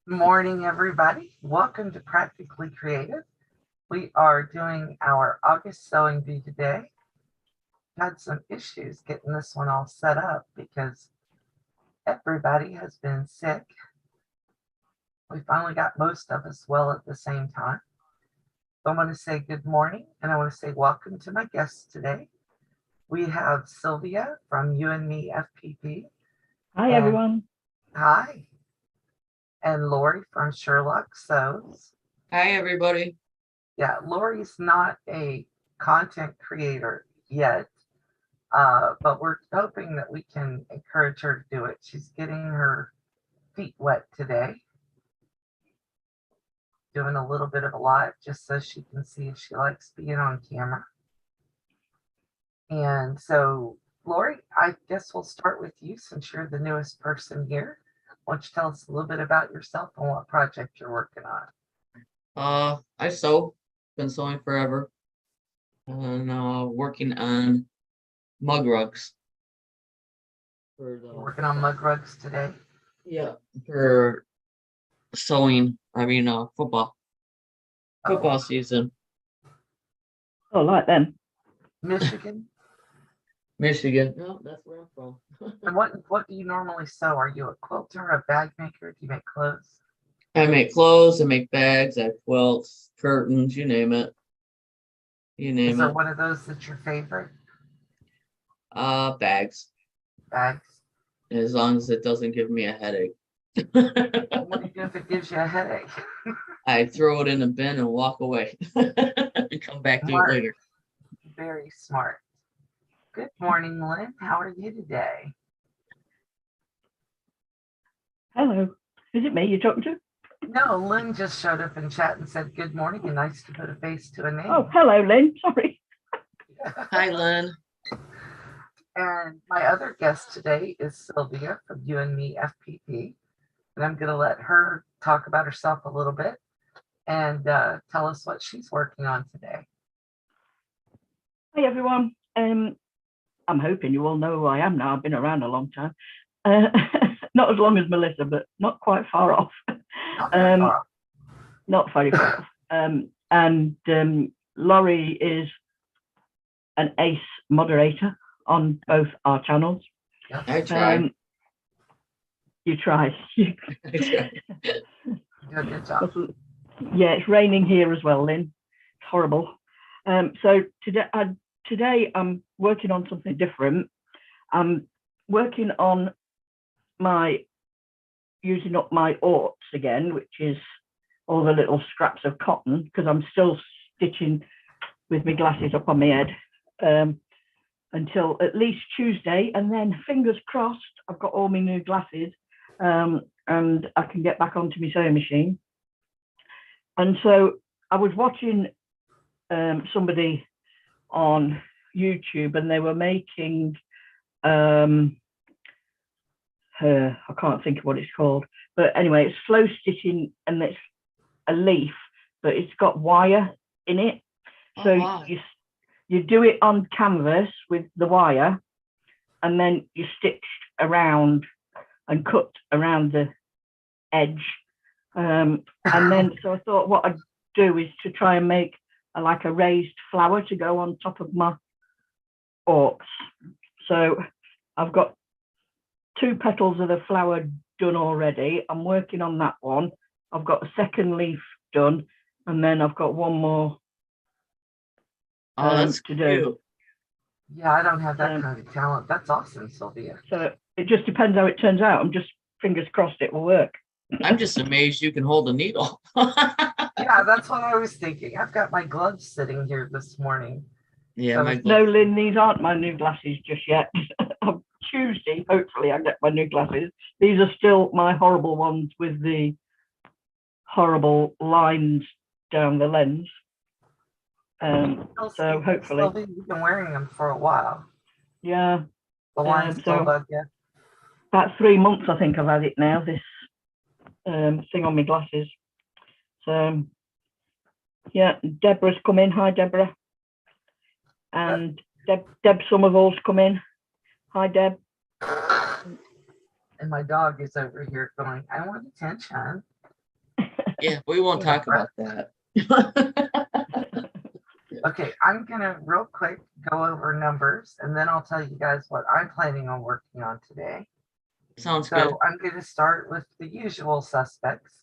Morning, everybody. Welcome to Practically Creative. We are doing our August sewing bee today. Had some issues getting this one all set up because everybody has been sick. We finally got most of us well at the same time. I want to say good morning and I want to say welcome to my guests today. We have Sylvia from You and Me FPP. Hi, And everyone. hi. And Laurie from Sherlock Sews. Hi, everybody. Yeah, Laurie's not a content creator yet, but we're hoping that we can encourage her to do it. She's getting her feet wet today, doing a little bit of a live just so she can see if she likes being on camera. And so, Laurie, I guess we'll start with you since you're the newest person here. Why don't you tell us a little bit about yourself and what project you're working on? I sew, been sewing forever, and working on mug rugs for You're working on mug rugs today? for sewing. Football Oh, season. Oh, like them. Michigan? Michigan. No, that's where I'm from. And what do you normally sew? Are you a quilter, a bag maker? Do you make clothes? I make clothes, I make bags, I quilt, curtains, you name it. Is there one of those that's your favorite? Bags, Bags. as long as it doesn't give me a headache. What do you do if it gives you a headache? I throw it in a bin and walk away and come back to it later. Very smart. Good morning, Lynn. How are you today? Hello. Is it me you're talking to? No, Lynn just showed up in chat and said good morning and nice to put a face to a name. Oh, hello, Lynn. Sorry. Hi, Lynn. And my other guest today is Sylvia from You and Me FPP. And I'm going to let her talk about herself a little bit and tell us what she's working on today. Hi, everyone. I'm hoping you all know who I am now. I've been around a long time. Not as long as Melissa, but not quite far off. Not very far off. And Laurie is an ace moderator on both our channels. I try. You try. I try. You do a good job. Yeah, it's raining here as well, Lynn. It's horrible. So today I'm working on something different. I'm working on using up my orts again, which is all the little scraps of cotton, because I'm still stitching with my glasses up on my head until at least Tuesday, and then fingers crossed I've got all my new glasses and I can get back onto my sewing machine. And so I was watching somebody on YouTube, and they were making I can't think of what it's called, but anyway, it's slow stitching, and it's a leaf, but it's got wire in it. So wow. You do it on canvas with the wire, and then you stitch around and cut around the edge. And then, so I thought what I'd do is to try and make like a raised flower to go on top of my orcs. So I've got 2 petals of the flower done already. I'm working on that one. I've got a second leaf done, and then I've got one more that's to do. Yeah, I don't have that kind of talent. That's awesome, Sylvia. So it just depends how it turns out. I'm just fingers crossed it will work. I'm just amazed you can hold a needle. Yeah, that's what I was thinking. I've got my gloves sitting here this morning. Yeah, so no, Lynn, these aren't my new glasses just yet. On Tuesday, hopefully, I get my new glasses. These are still my horrible ones with the horrible lines down the lens. So hopefully, Sylvia, you've been wearing them for a while. Yeah. The lines still bug you. About 3 months, I think I've had it now. This thing on my glasses. So yeah, Deborah's come in. Hi, Deborah. And Deb Somerville's come in. Hi, Deb. And my dog is over here going, I want attention. Yeah, we won't Take a talk about that. Okay, I'm gonna real quick go over numbers and then I'll tell you guys what I'm planning on working on today. Sounds good. So I'm gonna start with the usual suspects.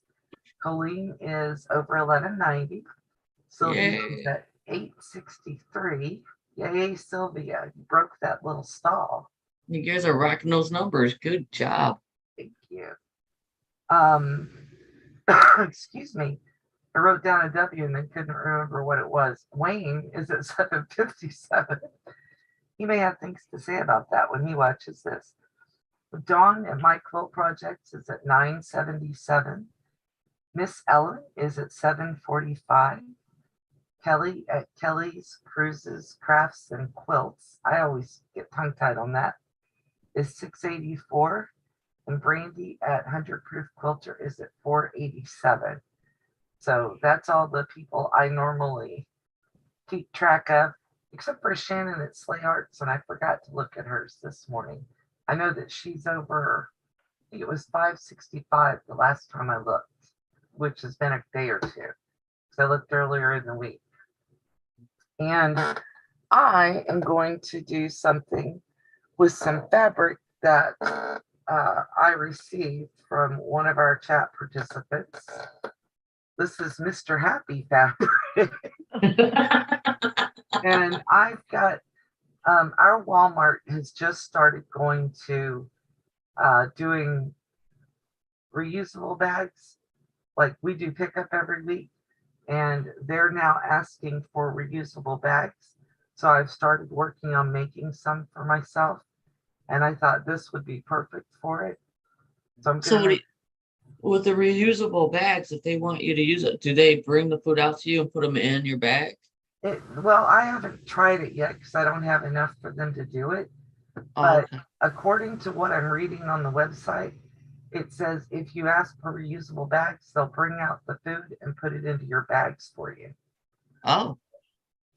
Coleen is over 1190. Sylvia is Yay. at 863. Yay, Sylvia, you broke that little stall. You guys are rocking those numbers. Good job. Thank you. Excuse me. I wrote down a W and then couldn't remember what it was. Wayne is at 757. He may have things to say about that when he watches this. Dawn at My Quilt Projects is at 977. Miss Ellen is at 745. Kelly at Kelly's Cruises, Crafts, and Quilts. I always get tongue tied on that. Is 684. And Brandy at 100 Proof Quilter is at 487. So that's all the people I normally keep track of, except for Shannon at Slay Arts, and I forgot to look at hers this morning. I know that she's over, I think it was 565 the last time I looked, which has been a day or two. So I looked earlier in the week. And I am going to do something with some fabric that I received from one of our chat participants. This is Mr. Happy fabric. And I've got, our Walmart has just started going to doing reusable bags. Like we do pickup every week, and they're now asking for reusable bags. So I've started working on making some for myself, and I thought this would be perfect for it. So I'm So gonna with the reusable bags, if they want you to use it, do they bring the food out to you and put them in your bag? well, I haven't tried it yet because I don't have enough for them to do it. Oh, But okay. according to what I'm reading on the website, it says if you ask for reusable bags, they'll bring out the food and put it into your bags for you. Oh,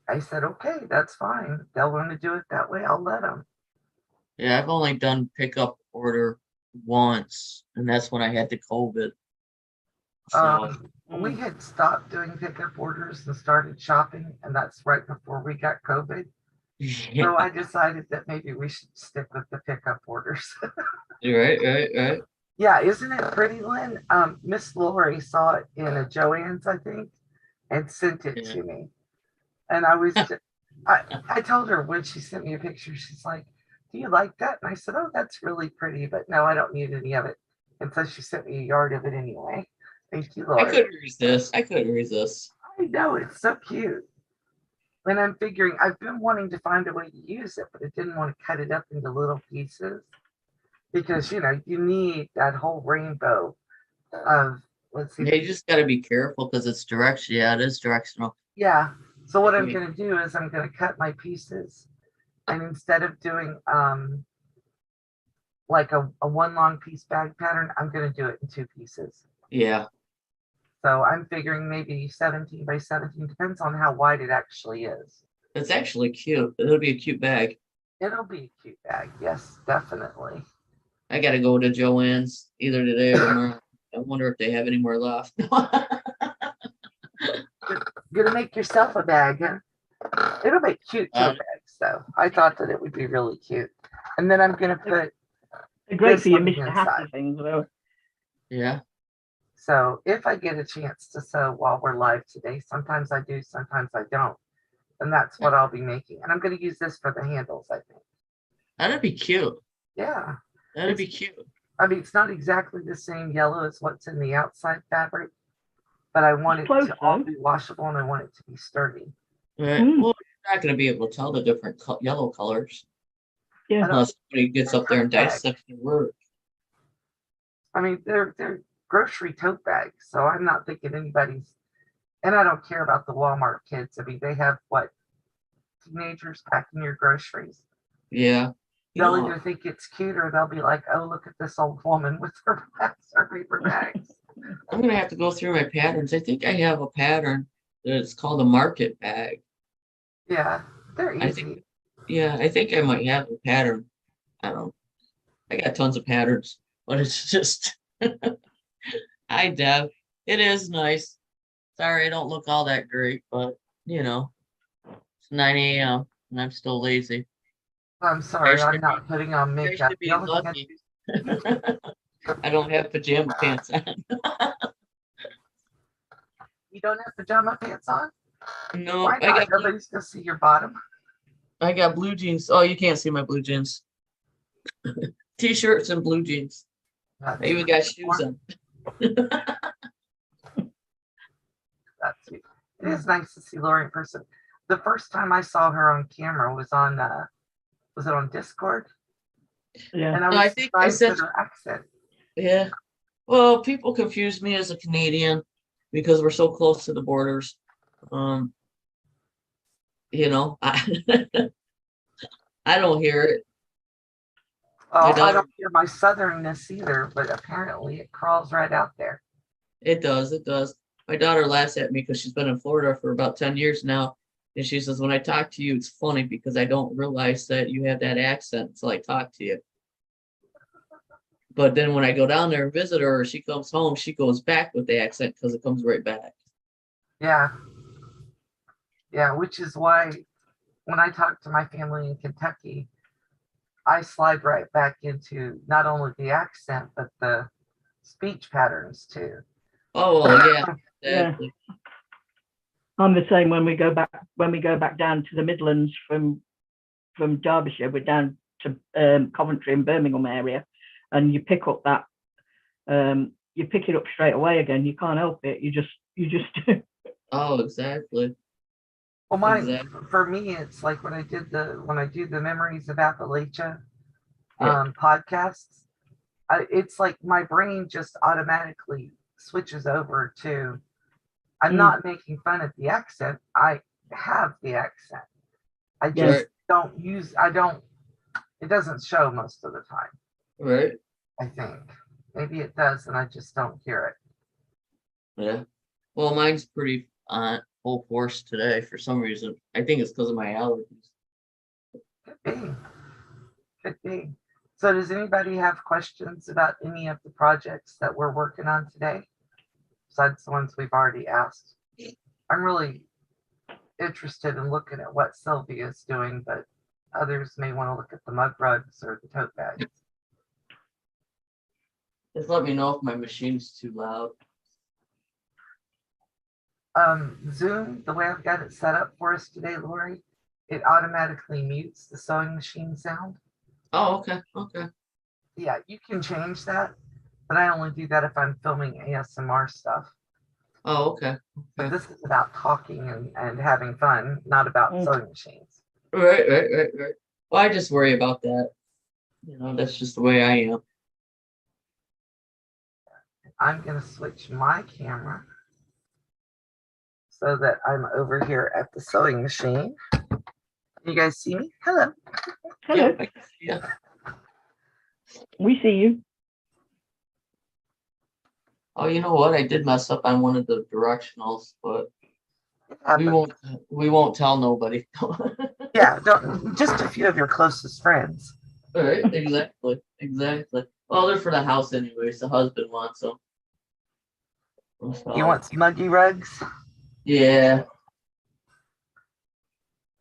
I said, okay, that's fine. They'll want to do it that way. I'll let them. yeah, I've only done pickup order once, and that's when I had the COVID. So We had stopped doing pickup orders and started shopping, and that's right before we got COVID. yeah, So I decided that maybe we should stick with the pickup orders. right. Yeah, isn't it pretty, Lynn? Miss Laurie saw it in a Joann's, I think, and sent it Yeah. to me. And I was, I told her when she sent me a picture, she's like, "Do you like that?" And I said, "Oh, that's really pretty, but no, I don't need any of it." And so she sent me a yard of it anyway. Thank you, I Lord. couldn't resist. I couldn't resist. I know, it's so cute. And I'm figuring I've been wanting to find a way to use it, but I didn't want to cut it up into little pieces because you need that whole rainbow of, let's see. Yeah, you just got to be careful because it's direction. Yeah, it is directional. Yeah. So what I'm Yeah. going to do is I'm going to cut my pieces, and instead of doing like a one long piece bag pattern, I'm going to do it in two pieces. Yeah, So I'm figuring maybe 17 by 17, depends on how wide it actually is. it's actually cute. It'll be a cute bag. It'll be a cute bag. Yes, definitely. I got to go to Joann's either today or tomorrow. I wonder if they have any more left. Gonna make yourself a bag, huh? It'll make cute tote bags, though. I thought that it would be really cute. And then I'm gonna put They're great for your on the Mr. Happy inside. things, though. Yeah. So if I get a chance to sew while we're live today, sometimes I do, sometimes I don't. And that's what I'll be making. And I'm gonna use this for the handles, I think. That'd be cute. Yeah. That'd be cute. I mean, it's not exactly the same yellow as what's in the outside fabric, but I want it close, to all though. be washable and I want it to be sturdy. Right. Well, you're not going to be able to tell the different yellow colors. Yeah. Unless somebody gets up there and dissects the word. I mean, they're grocery tote bags, so I'm not thinking anybody's, and I don't care about the Walmart kids. I mean, they have what, teenagers packing your groceries. Yeah. They'll either think it's cute or they'll be like, "Oh, look at this old woman with her bags, her paper bags." I'm going to have to go through my patterns. I think I have a pattern that's called a market bag. Yeah, they're easy. I think I might have a pattern. I don't know. I got tons of patterns, but it's just, hi, Deb. It is nice. Sorry, I don't look all that great, but it's 9 a.m. and I'm still lazy. I'm sorry, I'm not putting on I makeup. should The be only thing lucky. I don't have pajama pants on. you don't have pajama pants on? No, Why not? Nobody's gonna see your bottom. I got blue jeans. Oh, you can't see my blue jeans. T-shirts and blue jeans. I even got shoes on. That's sweet. It is nice to see Laurie in person. The first time I saw her on camera was it on Discord? Yeah. And I No, was I think I surprised said, at her accent. yeah. Well, people confuse me as a Canadian because we're so close to the borders. I, I don't hear it. Well, I daughter- don't hear my southernness either, but apparently it crawls right out there. It does. It does. My daughter laughs at me because she's been in Florida for about 10 years now. And she says, when I talk to you, it's funny because I don't realize that you have that accent until I talk to you. But then when I go down there and visit her, or she comes home, she goes back with the accent because it comes right back. Yeah. Yeah, which is why when I talk to my family in Kentucky, I slide right back into not only the accent, but the speech patterns too. Oh, well, yeah, Yeah. exactly. I'm the same when we go back down to the Midlands from Derbyshire. We're down to Coventry and Birmingham area, and you pick up that you pick it up straight away again. You can't help it. You just do. Oh, exactly. Well, Exactly. for me, it's like when I do the Memories of Appalachia Yeah. podcasts, it's like my brain just automatically switches over to. I'm not making fun of the accent. I have the accent. I just don't use. I don't. It doesn't show most of the time. Right. I think maybe it does, and I just don't hear it. Yeah. Well, mine's pretty on full force today for some reason. I think it's because of my allergies. Could be. Could be. So, does anybody have questions about any of the projects that we're working on today, besides the ones we've already asked? I'm really interested in looking at what Sylvia's doing, but others may want to look at the mug rugs or the tote bags. Just let me know if my machine's too loud. Zoom, the way I've got it set up for us today, Laurie, it automatically mutes the sewing machine sound. Oh, okay. Okay. Yeah, you can change that, but I only do that if I'm filming ASMR stuff. Oh, okay. But this is about talking and having fun, not about sewing machines. Right. Well, I just worry about that. That's just the way I am. I'm going to switch my camera so that I'm over here at the sewing machine. You guys see me? Hello. Hello. Yeah. We see you. Oh, you know what? I did mess up on one of the directionals, but we won't tell nobody. Yeah, just a few of your closest friends. All right, exactly. Well, they're for the house anyways. The husband wants them. So, You want some muggy rugs? Yeah.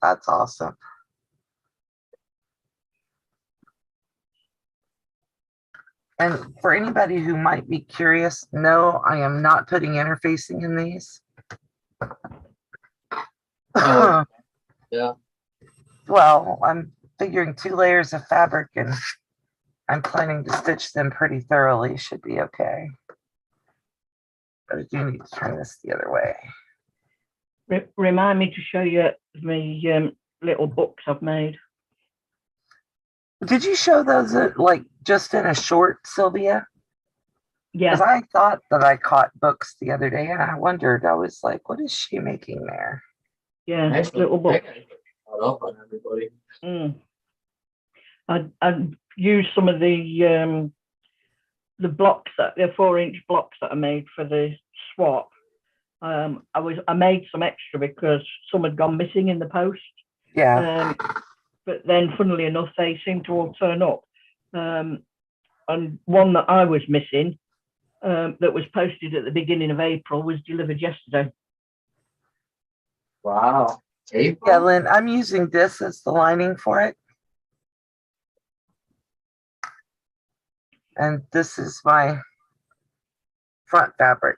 That's awesome. And for anybody who might be curious, no, I am not putting interfacing in these. Oh, yeah. Well, I'm figuring 2 layers of fabric and I'm planning to stitch them pretty thoroughly. Should be okay. But I do need to turn this the other way. Remind me to show you the little books I've made. Did you show those like just in a short, Sylvia? Yeah. Because I thought that I caught books the other day and I wondered, I was like, what is she making there? Yeah, little books. Up on everybody. I used some of the blocks, the 4-inch blocks that I made for the swap. I made some extra because some had gone missing in the post. Yeah. But then, funnily enough, they seemed to all turn up. And one that I was missing, that was posted at the beginning of April was delivered yesterday. Wow. April? Yeah, Lynn, I'm using this as the lining for it. And this is my front fabric.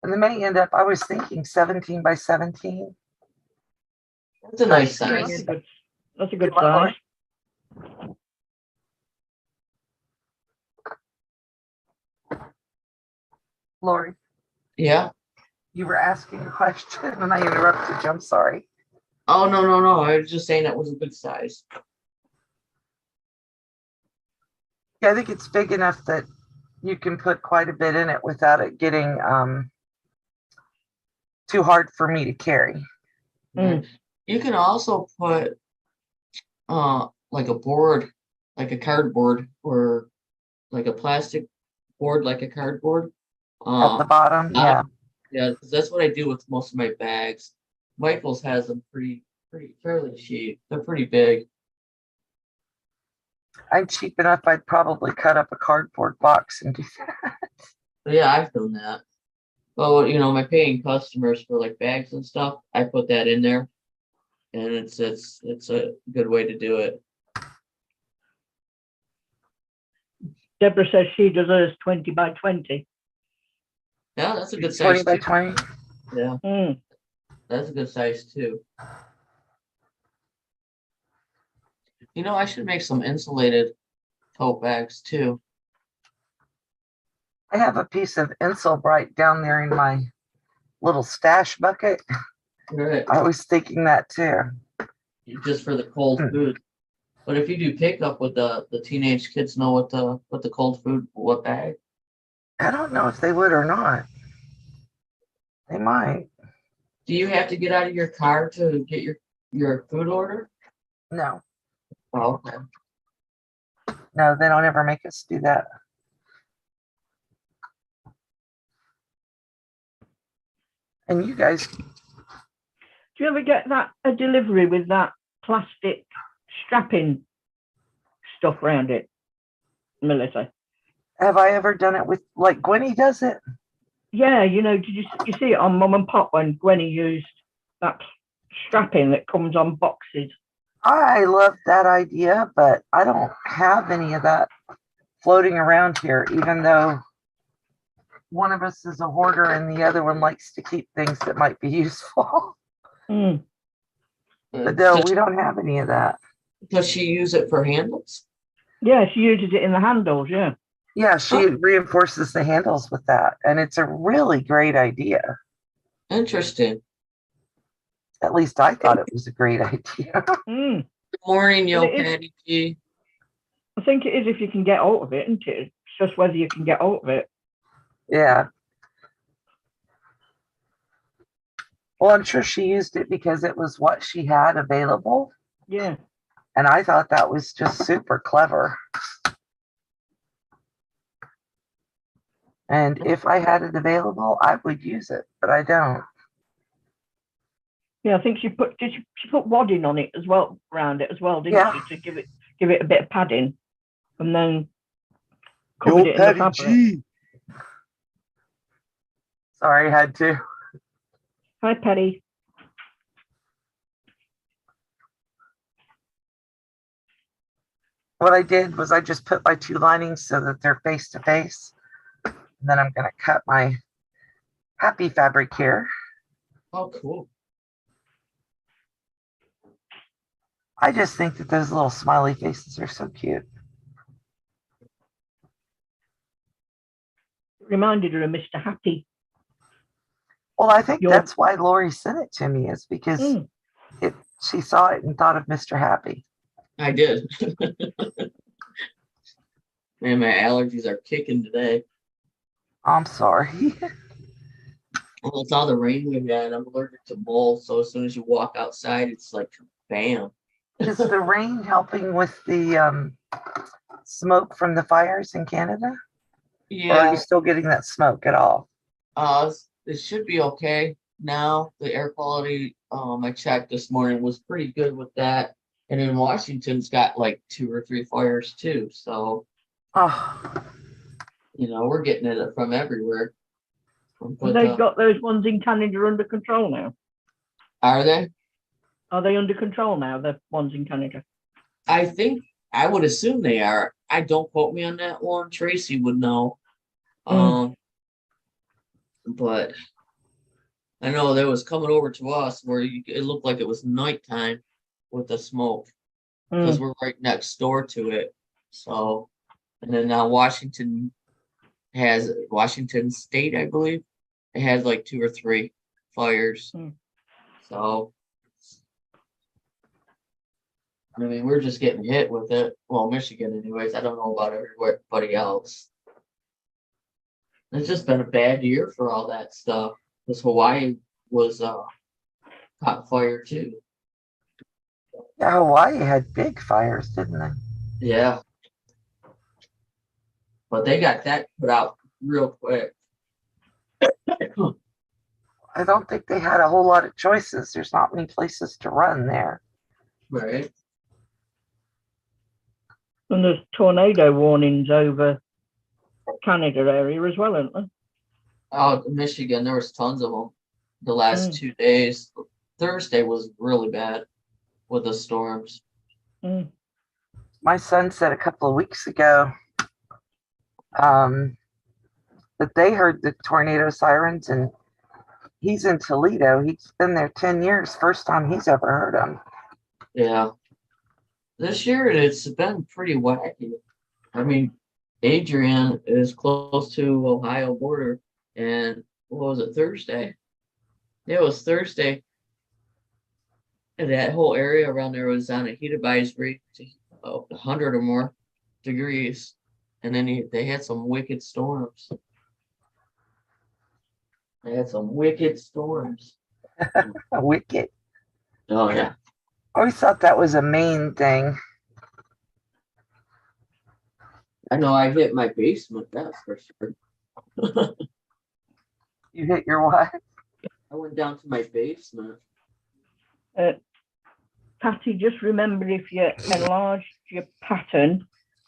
And they may end up, I was thinking 17 by 17. That's a nice Yeah, size. that's a good Good luck, size. Laurie, Yeah. you were asking a question and I interrupted you. I'm sorry. Oh, no, no, no. I was just saying that was a good size. Yeah, I think it's big enough that you can put quite a bit in it without it getting too hard for me to carry. Mm. You can also put like a board, like a cardboard, or like a plastic board, like a cardboard. At the bottom, yeah. Yeah, because that's what I do with most of my bags. Michael's has them fairly cheap. They're pretty big. I'm cheap enough, I'd probably cut up a cardboard box and do that. But yeah, I've done that. Well, you know, my paying customers for like bags and stuff, I put that in there, and it's a good way to do it. Deborah says she does hers 20 by 20. Yeah, that's a good 20 size by too. 20. Yeah, Mm. that's a good size too. You know, I should make some insulated tote bags too. I have a piece of Insul Bright down there in my little stash bucket. Right. I was thinking that too. Just for the cold food. But if you do pickup with the teenage kids know what the cold food, what bag? I don't know if they would or not. They might. Do you have to get out of your car to get your food order? No, Oh, okay. no, they don't ever make us do that. And you guys, Do you ever get a delivery with that plastic strapping stuff around it, Melissa? have I ever done it with, like Gwenny does it? Yeah, you know, did you see it on Mum and Pop when Gwenny used that strapping that comes on boxes? I love that idea, but I don't have any of that floating around here, even though one of us is a hoarder and the other one likes to keep things that might be useful. Mm. But no, we don't have any of that. Does she use it for handles? Yeah, she uses it in the handles, yeah. Yeah, she reinforces the handles with that, and it's a really great idea. Interesting. At least I thought it was a great idea. Mm. Good morning, yo, Well, Patty G. I think it is if you can get out of it, isn't it? It's just whether you can get out of it. Yeah. Well, I'm sure she used it because it was what she had available. Yeah. And I thought that was just super clever. And if I had it available, I would use it, but I don't. Yeah, I think she put wadding on it as well, around it as well, didn't she, to give it a bit of padding, and then covered it in the fabric. Sorry, I had to. Hi, Patty. What I did was I just put my two linings so that they're face to face. And then I'm going to cut my happy fabric here. Oh, cool. I just think that those little smiley faces are so cute. It reminded her of Mr. Happy. Well, I think that's why Laurie sent it to me, is because she saw it and thought of Mr. Happy. I did. Man, my allergies are kicking today. I'm sorry. Well, it's all the rain we've had. I'm allergic to mold, so as soon as you walk outside, it's like bam. Is the rain helping with the smoke from the fires in Canada? Yeah. Or are you still getting that smoke at all? It should be okay now. The air quality, I checked this morning, was pretty good with that. And in Washington's got like 2 or 3 fires too. So Oh, You know, we're getting it from everywhere. But, they've got those ones in Canada under control now. are they? Are they under control now, the ones in Canada? I think, I would assume they are. I don't quote me on that one. Tracy would know. But I know there was coming over to us where it looked like it was nighttime with the smoke because we're right next door to it. So, and then now Washington State, I believe, it has like 2 or 3 fires. So, I mean, we're just getting hit with it. Well, Michigan, anyways. I don't know about everybody else. It's just been a bad year for all that stuff. Because Hawaii was caught fire too. Yeah, Hawaii had big fires, didn't they? Yeah. But they got that put out real quick. I don't think they had a whole lot of choices. There's not many places to run there. Right. And there's tornado warnings over Canada area as well, aren't there? Out in Michigan, there was tons of them the last 2 days. Thursday was really bad with the storms. My son said a couple of weeks ago that they heard the tornado sirens, and he's in Toledo. He's been there 10 years. First time he's ever heard them. Yeah. This year, it's been pretty wacky. I mean, Adrian is close to Ohio border, and what was it, Thursday? Yeah, it was Thursday. And that whole area around there was on a heat advisory to 100 or more degrees. And then they had some wicked storms. Wicked. Oh, yeah. I always thought that was a Maine thing. I know I hit my basement, that's for sure. You hit your what? I went down to my basement. Patty, just remember, if you enlarge your pattern,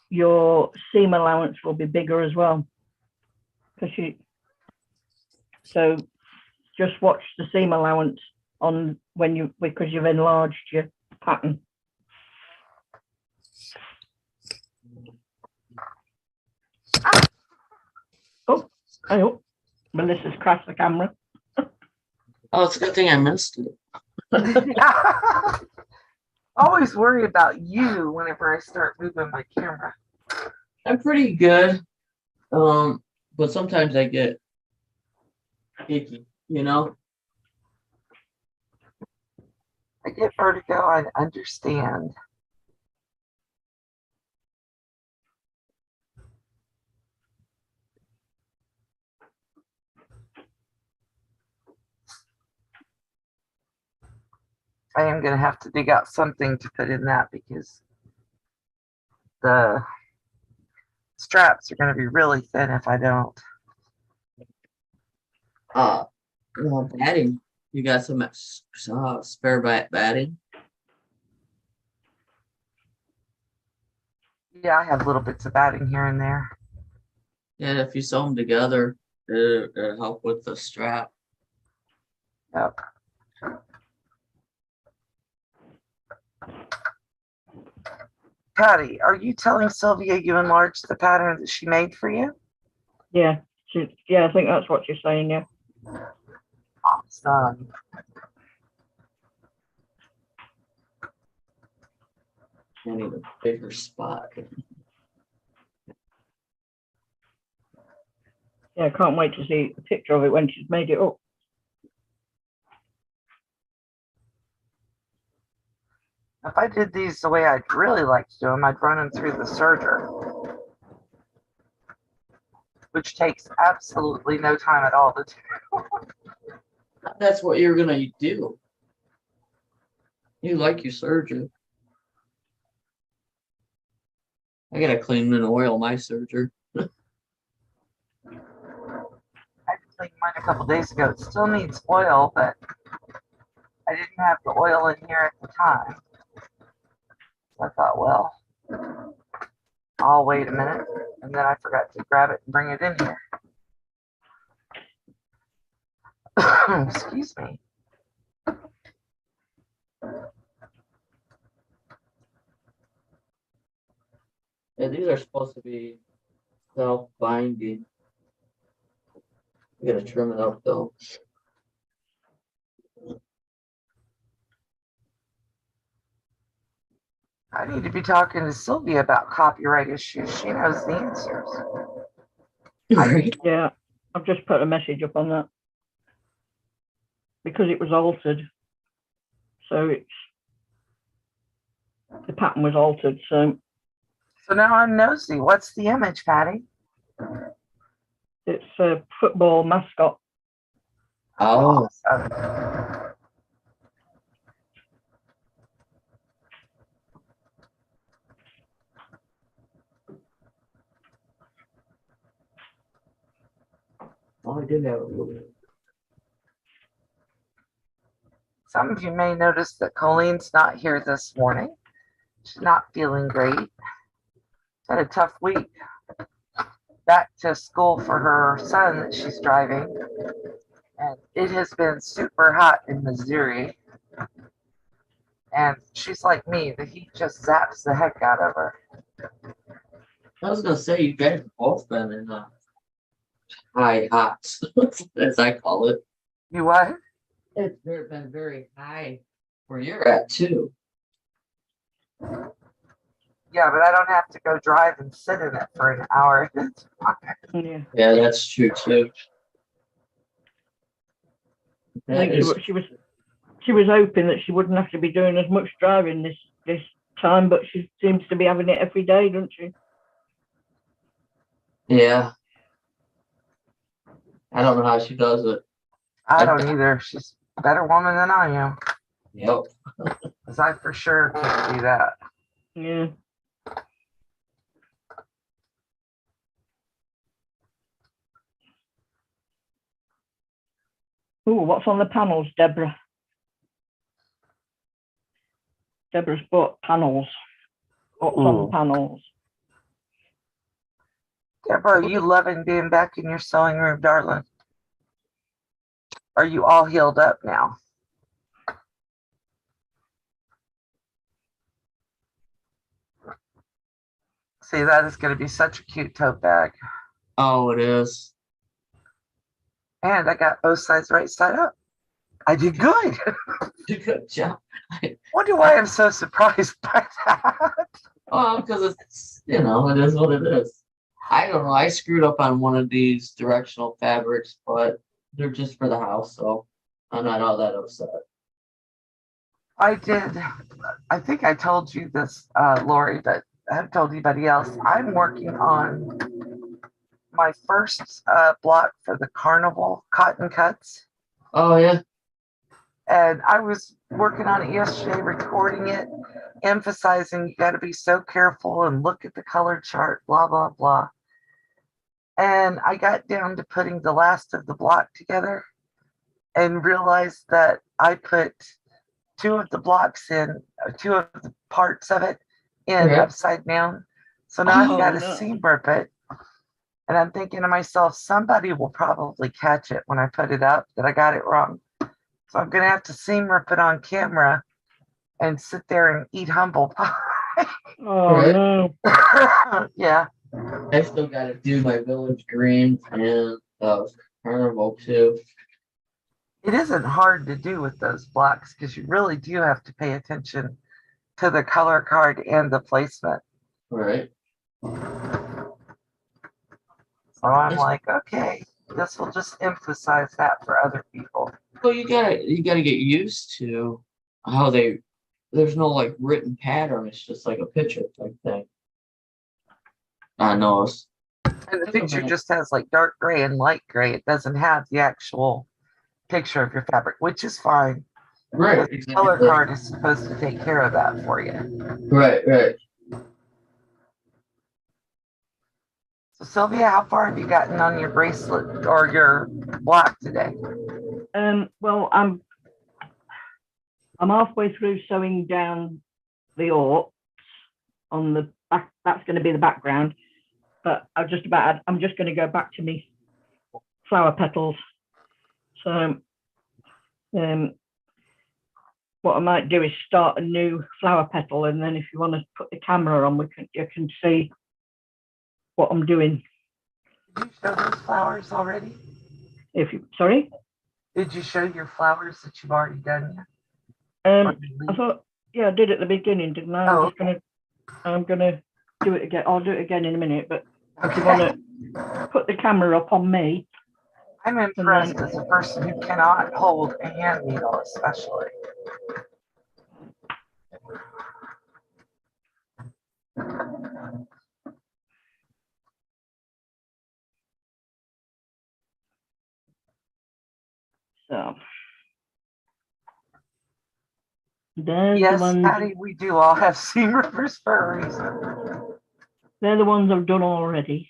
your seam allowance will be bigger as well. So just watch the seam allowance on because you've enlarged your pattern. Oh, I hope Melissa's crashed the camera. Oh, it's a good thing I missed it. Always worry about you whenever I start moving my camera. I'm pretty good. But sometimes I get icky, you know? I get vertigo, I understand. I am going to have to dig out something to put in that because the straps are going to be really thin if I don't. Batting. You got some spare batting? Yeah, I have little bits of batting here and there. Yeah, if you sew them together, it'll help with the strap. Yep. Patty, are you telling Sylvia you enlarged the pattern that she made for you? Yeah, I think that's what you're saying, yeah. Awesome. I need a bigger spot. Yeah, I can't wait to see a picture of it when she's made it up. If I did these the way I'd really like to do them, I'd run them through the serger, which takes absolutely no time at all to do. That's what you're gonna do. You like your serger. I gotta clean and oil my serger. I cleaned mine a couple days ago. It still needs oil, but I didn't have the oil in here at the time. So I thought, well, I'll wait a minute. And then I forgot to grab it and bring it in here. Excuse me. Yeah, these are supposed to be self-binding. We gotta trim it up though. I need to be talking to Sylvia about copyright issues. She knows the answers. Right. Yeah, I've just put a message up on that because it was altered. So the pattern was altered. So now I'm nosy. What's the image, Patty? it's a football mascot. Oh, I did have a little. Some of you may notice that Colleen's not here this morning. She's not feeling great. Had a tough week. Back to school for her son that she's driving. And it has been super hot in Missouri. And she's like me, the heat just zaps the heck out of her. I was gonna say, you guys have both been in high hots, as I call it. You what? It's been very high where you're at too. Yeah, but I don't have to go drive and sit in it for an hour. Yeah. Yeah, that's true too. I think she was hoping that she wouldn't have to be doing as much driving this time, but she seems to be having it every day, doesn't she? Yeah. I don't know how she does it. I don't either. She's a better woman than I am. Yep. Because I for sure can't do that. Yeah. Ooh, what's on the panels, Deborah? Deborah's bought panels. What's on the panels? Deborah, are you loving being back in your sewing room, darling? Are you all healed up now? See, that is going to be such a cute tote bag. Oh, it is. And I got both sides right side up. I did good. Good job. Wonder why I'm so surprised by that. Oh, because it's, it is what it is. I don't know. I screwed up on one of these directional fabrics, but they're just for the house, so I'm not all that upset. I did. I think I told you this, Laurie, but I haven't told anybody else. I'm working on my first block for the carnival cotton cuts. Oh, yeah. And I was working on it yesterday, recording it, emphasizing you got to be so careful and look at the color chart, blah, blah, blah. And I got down to putting the last of the block together and realized that I put two of the blocks in, two of the parts of it in upside down. So now I've got to seam rip it. And I'm thinking to myself, somebody will probably catch it when I put it up that I got it wrong. So I'm going to have to seam rip it on camera and sit there and eat humble pie. Oh, no. Yeah. I still got to do my village green and carnival too. It isn't hard to do with those blocks because you really do have to pay attention to the color card and the placement. Right. So I'm like, okay, this will just emphasize that for other people. Well, you gotta get used to how there's no like written pattern. It's just like a picture type thing. I know. And the picture just has like dark gray and light gray. It doesn't have the actual picture of your fabric, which is fine. Right. The color card is supposed to take care of that for you. Right. So Sylvia, how far have you gotten on your bracelet or your block today? Well, I'm halfway through sewing down the aughts on the that's going to be the background. But I'm just going to go back to me flower petals. So what I might do is start a new flower petal, and then if you want to put the camera on, you can see what I'm doing. Did you show those flowers already? Sorry? Did you show your flowers that you've already done I thought, yeah, I did at the beginning, didn't I? I'm gonna do it again. I'll do it again in a minute, but if you want to put the camera up on me. I'm impressed as a person who cannot hold a hand needle, especially. So Yes, Patty, we do all have seam rippers for a reason. They're the ones I've done already.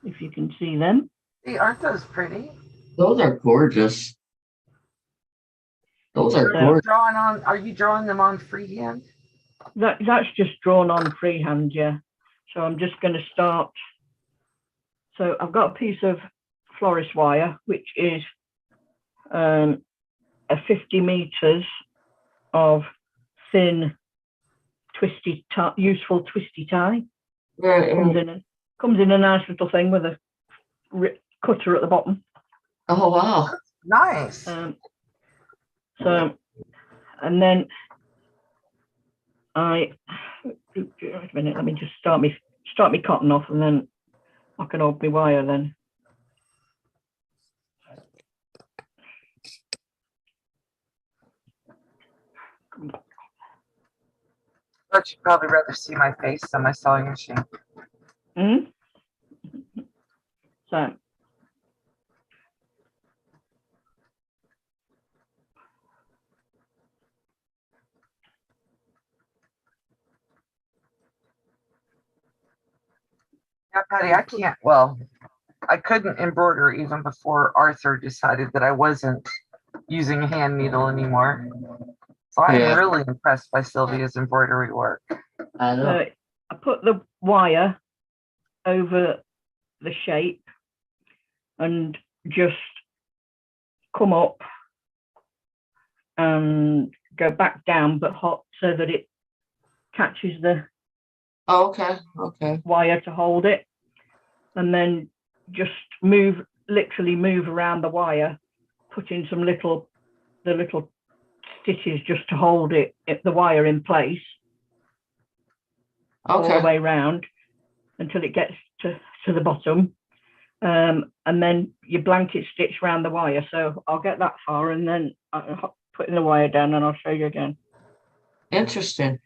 If you can see them. See, aren't those pretty? Those are gorgeous. Those are gorgeous. Are you drawing them on freehand? That's just drawn on freehand, yeah. So I'm just going to start. So I've got a piece of florist wire, which is a 50 meters of thin, useful twisty tie. Comes in a nice little thing with a cutter at the bottom. Oh wow! Nice. So, and then wait a minute. Let me just start me cotton off, and then I can hold my wire then. But you'd probably rather see my face than my sewing machine. So. Yeah, Patty, I couldn't embroider even before Arthur decided that I wasn't using a hand needle anymore. So I'm really impressed by Sylvia's embroidery work. I know. I put the wire over the shape and just come up and go back down, but hot, so that it catches the wire to hold it, and then just literally move around the wire, putting the little stitches just to hold the wire in place all the way around until it gets to the bottom, and then you blanket stitch around the wire. So I'll get that far, and then I'll put the wire down, and I'll show you again. Interesting.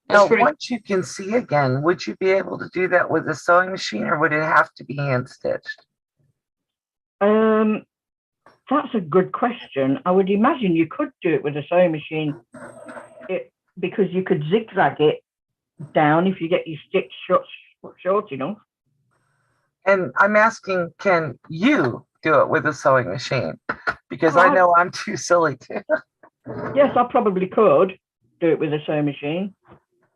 Now, once you can see again, would you be able to do that with a sewing machine, or would it have to be hand stitched? That's a good question. I would imagine you could do it with a sewing machine, because you could zigzag it down if you get your stitch short enough. And I'm asking, can you do it with a sewing machine? Because I know I'm too silly to. Yes, I probably could do it with a sewing machine.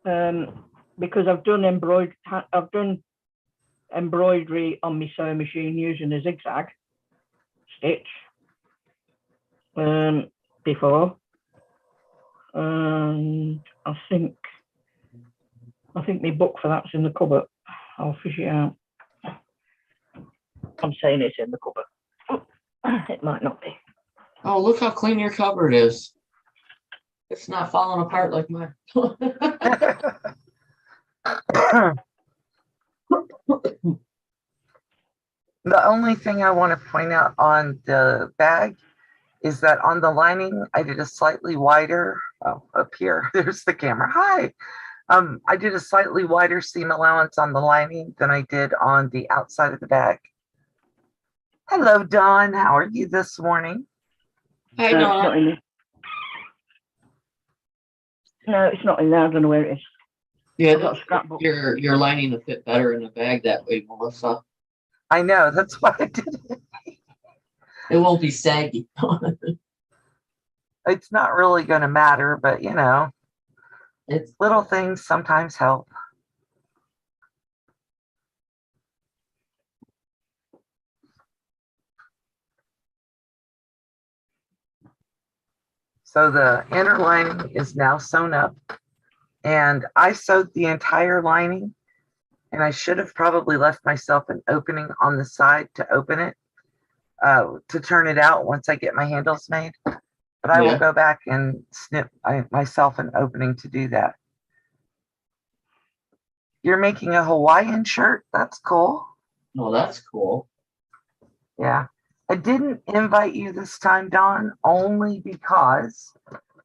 Because I've done embroidery on my sewing machine using a zigzag stitch before, and I think my book for that's in the cupboard. I'll fish it out. I'm saying it's in the cupboard. It might not be. Oh, look how clean your cupboard is. It's not falling apart like mine. The only thing I want to point out on the bag is that on the lining, I did a slightly wider, up here, there's the camera. Hi. I did a slightly wider seam allowance on the lining than I did on the outside of the bag. Hello, Dawn. How are you this morning? Hi, Dawn. No, it's not in there. I don't know where it is. Yeah, your lining to fit better in the bag that way, Melissa. I know. That's why I did it. It won't be saggy. It's not really going to matter, but you know. It's Little things sometimes help. So the inner lining is now sewn up, and I sewed the entire lining, and I should have probably left myself an opening on the side to open it, to turn it out once I get my handles made. But I will yeah. go back and snip myself an opening to do that. You're making a Hawaiian shirt? That's cool. No, that's cool. Yeah. I didn't invite you this time, Dawn, only because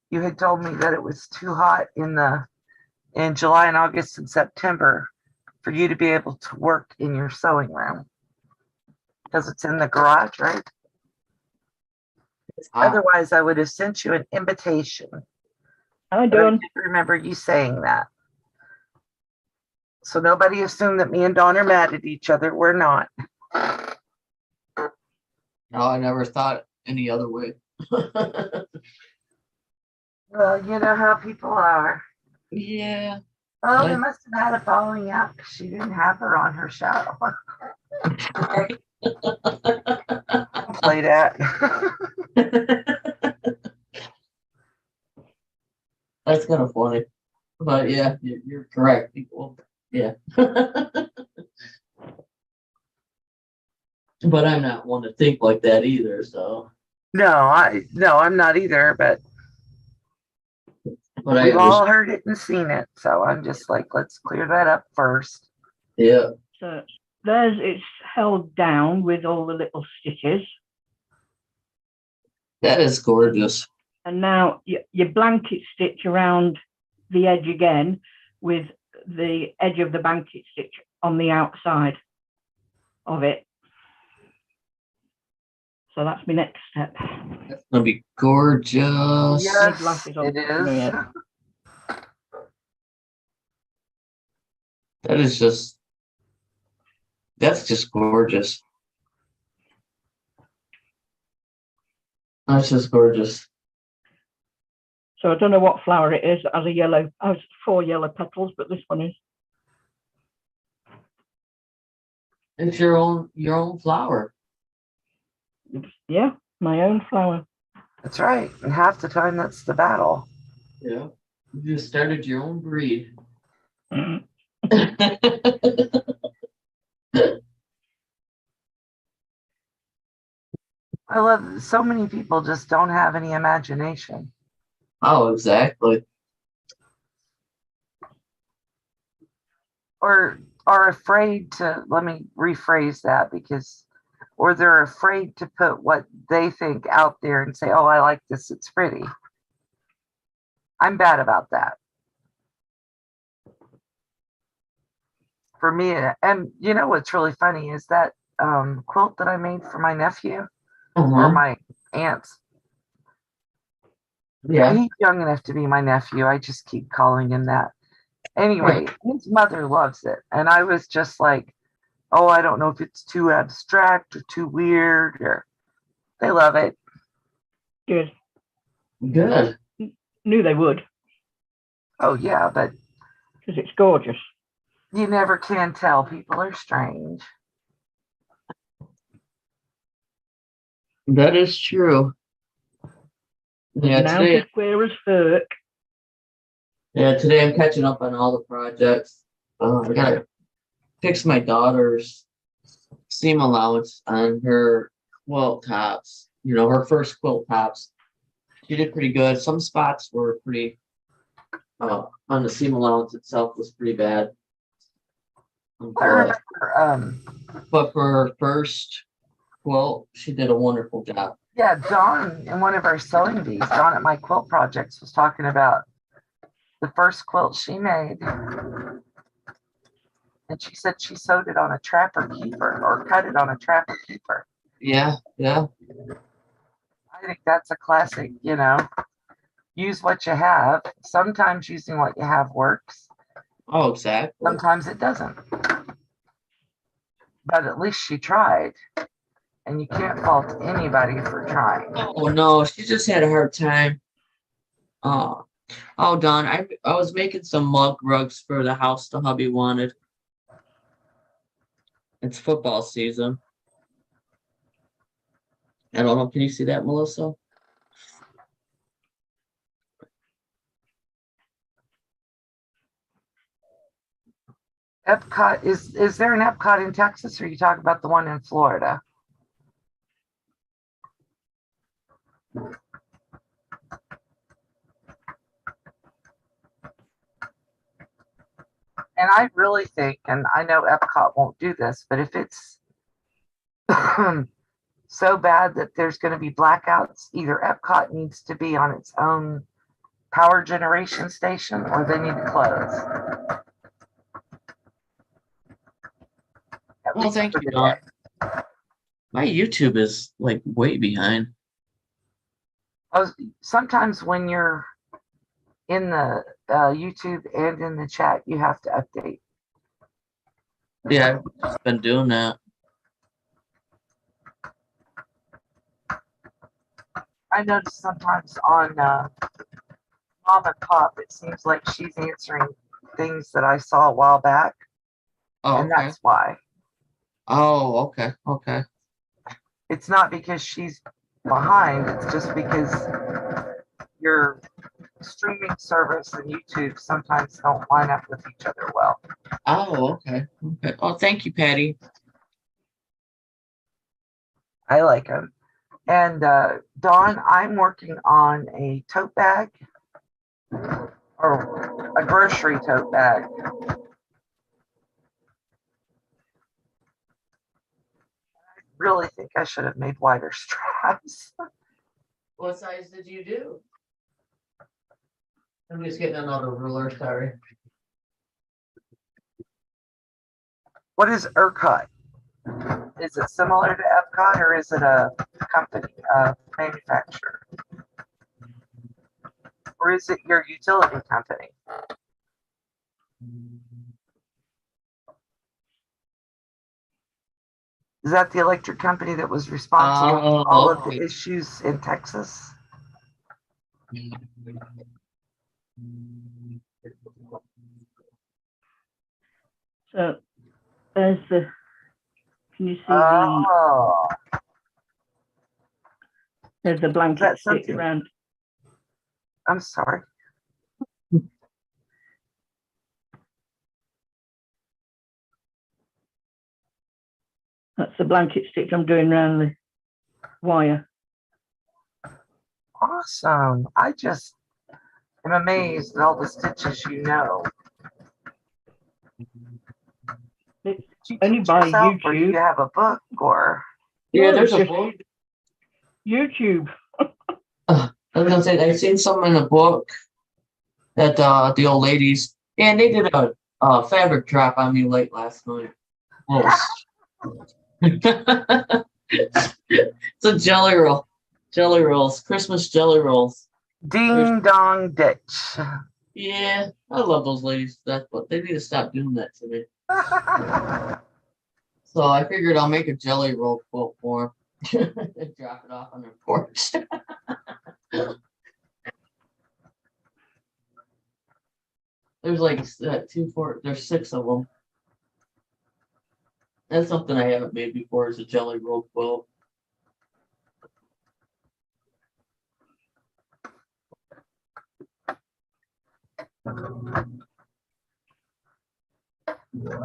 you had told me that it was too hot in July and August and September for you to be able to work in your sewing room. Because it's in the garage, right? It's hot. Otherwise, I would have sent you an invitation. Hi, But I Dawn. didn't remember you saying that. So nobody assume that me and Dawn are mad at each other. We're not. No, I never thought any other way. Well, you know how people are. Yeah. Oh, they I- must have had a falling out because she didn't have her on her show. Play that. That's kind of funny. But yeah, you're correct. People, yeah. But I'm not one to think like that either. So, No, I'm not either, but but I we've all understand. heard it and seen it. So I'm just like, let's clear that up first. Yeah, So there's it's held down with all the little stitches. that is gorgeous. And now you blanket stitch around the edge again with the edge of the blanket stitch on the outside of it. So that's my next step. That's gonna be gorgeous. Yes, it is. That is just. That's just gorgeous. That's just gorgeous. So I don't know what flower it is. It has a yellow, has 4 yellow petals, but this one is. It's your own flower. Yeah, my own flower. That's right. And half the time, that's the battle. Yeah. You just started your own breed. Mm. I love so many people just don't have any imagination. Oh, exactly. Or are afraid to, let me rephrase that because, or they're afraid to put what they think out there and say, oh, I like this, it's pretty. I'm bad about that. For me, and you know what's really funny is that quilt that I made for my nephew or Uh-huh. my aunt's. Yeah. He's young enough to be my nephew. I just keep calling him that. Anyway, his mother loves it. And I was just like, oh, I don't know if it's too abstract or too weird, or they love it. Good. Good. Knew they would, Oh, yeah, but because it's gorgeous. you never can tell. People are strange. That is true. Yeah, Now today as queer as Ferk. today I'm catching up on all the projects. I gotta fix my daughter's seam allowance on her quilt tops. You know, her first quilt tops. She did pretty good. Some spots were pretty on the seam allowance itself was pretty bad. I But, remember, but for her first quilt, she did a wonderful job. yeah, Dawn in one of our sewing bees, Dawn at my quilt projects was talking about the first quilt she made. And she said she sewed it on a trapper keeper or cut it on a trapper keeper. Yeah, yeah. I think that's a classic, you know, use what you have. Sometimes using what you have works. Oh, exactly. Sometimes it doesn't. But at least she tried. And you can't fault anybody for trying. Oh no, she just had a hard time Oh, Don, I was making some mug rugs for the house the hubby wanted. It's football season. I don't know. Can you see that, Melissa? Epcot, is there an Epcot in Texas, or you talk about the one in Florida? And I really think, and I know Epcot won't do this, but if it's so bad that there's going to be blackouts, either Epcot needs to be on its own power generation station or they need to close. At Well, least thank for you, the Don. day. My YouTube is like way behind. Sometimes when you're in the YouTube and in the chat, you have to update. Yeah, I've just been doing that. I notice sometimes on Mom and Pop, it seems like she's answering things that I saw a while back, Oh, and okay. that's why. Oh, okay. Okay. It's not because she's behind, it's just because your streaming service and YouTube sometimes don't line up with each other well. Oh, okay. Okay. Oh, thank you, Patty. I like them. And Dawn, I'm working on a tote bag or a grocery tote bag. I really think I should have made wider straps. What size did you do? I'm just getting another ruler, sorry. What is ERCOT? Is it similar to Epcot or is it a company, a manufacturer? Or is it your utility company? Is that the electric company that was responsible for all of the issues in Texas? So there's the, can you see Oh, there's the blanket that stick something? around. I'm sorry. That's the blanket stick I'm doing around the wire. Awesome. I just am amazed at all the stitches you know. It's Did you only teach by yourself or do you YouTube. have a book or? Yeah, No, there's it's a just book. YouTube. I was gonna say I've seen some in a book that the old ladies, and they did a fabric drop on me late last night. Close. It's a jelly roll. Jelly rolls. Christmas jelly rolls. Ding dong ditch. Yeah, I love those ladies. That's what they need to stop doing that to me. So I figured I'll make a jelly roll quilt for them and drop it off on their porch. There's like there's 6 of them. That's something I haven't made before is a jelly roll quilt.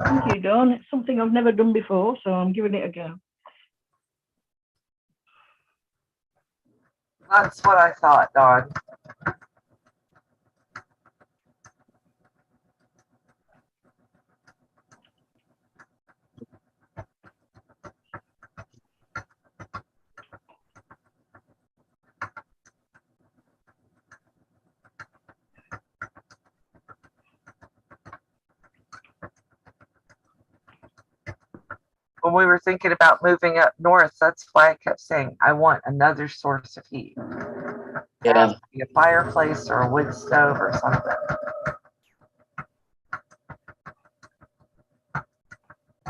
Thank you, Dawn. It's something I've never done before, so I'm giving it a go. That's what I thought, Dawn. When we were thinking about moving up north, that's why I kept saying I want another source of heat. It has to be a fireplace or a wood stove or something.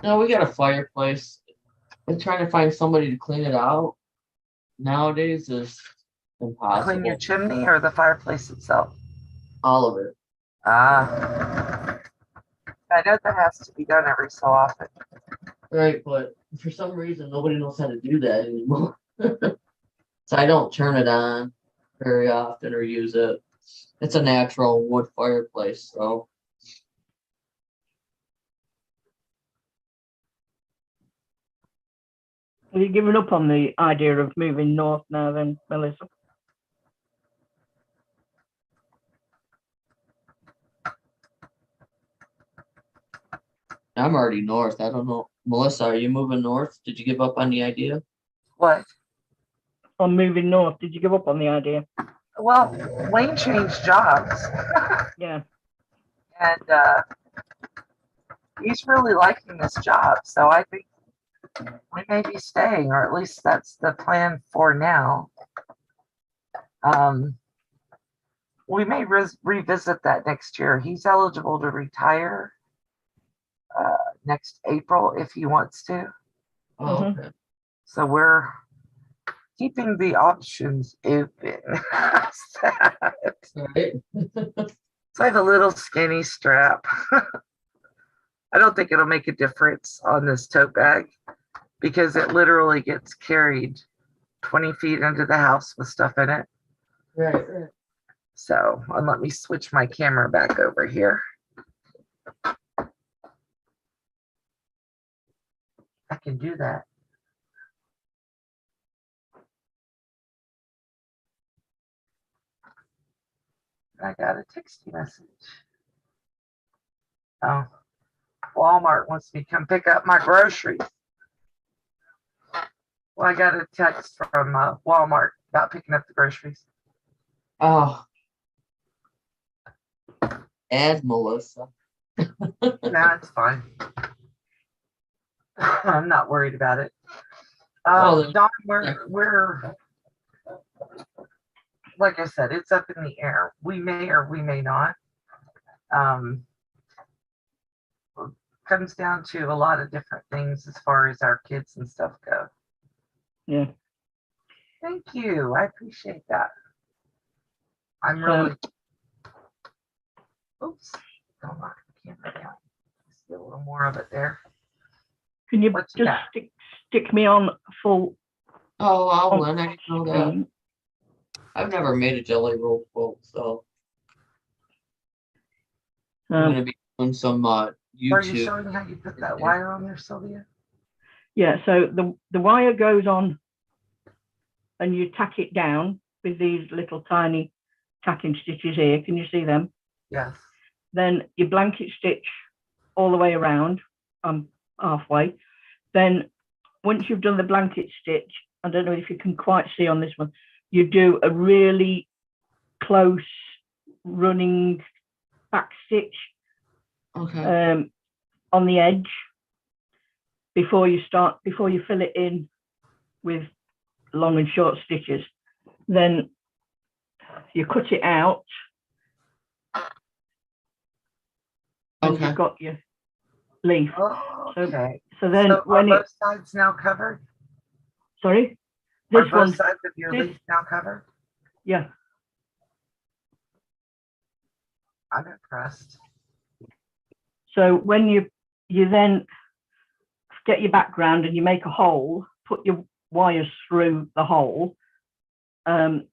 No, we got a fireplace. I'm trying to find somebody to clean it out. Nowadays is impossible. Clean your chimney or the fireplace itself? all of it. Ah, I know that has to be done every so often. Right, but for some reason, nobody knows how to do that anymore. So I don't turn it on very often or use it. It's a natural wood fireplace, so. Have you given up on the idea of moving north now then, Melissa? I'm already north. I don't know. Melissa, are you moving north? Did you give up on the idea? What? On moving north, did you give up on the idea? Well, Wayne changed jobs. Yeah. And he's really liking this job. So I think we may be staying, or at least that's the plan for now. We may revisit that next year. He's eligible to retire next April if he wants to. Oh, okay. So we're keeping the options open. Right. So I have a little skinny strap. I don't think it'll make a difference on this tote bag because it literally gets carried 20 feet into the house with stuff in it. Right. So, and let me switch my camera back over here. I can do that. I got a text message. Oh, Walmart wants me to come pick up my groceries. Well, I got a text from Walmart about picking up the groceries. Oh. And Melissa. Nah, it's fine. I'm not worried about it. Oh, Don, we're like I said, it's up in the air. We may or we may not. Comes down to a lot of different things as far as our kids and stuff go. Yeah. Thank you. I appreciate that. I'm really. Oops. Don't knock the camera down. See a little more of it there. Can you What you just got? stick me on full? Oh, I'll on win. I didn't know that. screen? I've never made a jelly roll quilt, so I'm gonna be doing some Are you YouTube. showing how you put that wire on there, Sylvia? Yeah, so the wire goes on and you tack it down with these little tiny tacking stitches here. Can you see them? Yes. Then you blanket stitch all the way around. I'm halfway. Then once you've done the blanket stitch, I don't know if you can quite see on this one, you do a really close running back stitch Okay. on the edge before you fill it in with long and short stitches. Then you cut it out. And Okay. you've got your leaf. Okay. So then so when are both sides now covered? sorry, Are this both one, sides of your leaf now covered? yeah. I'm impressed. So when you then get your background and you make a hole, put your wires through the hole, and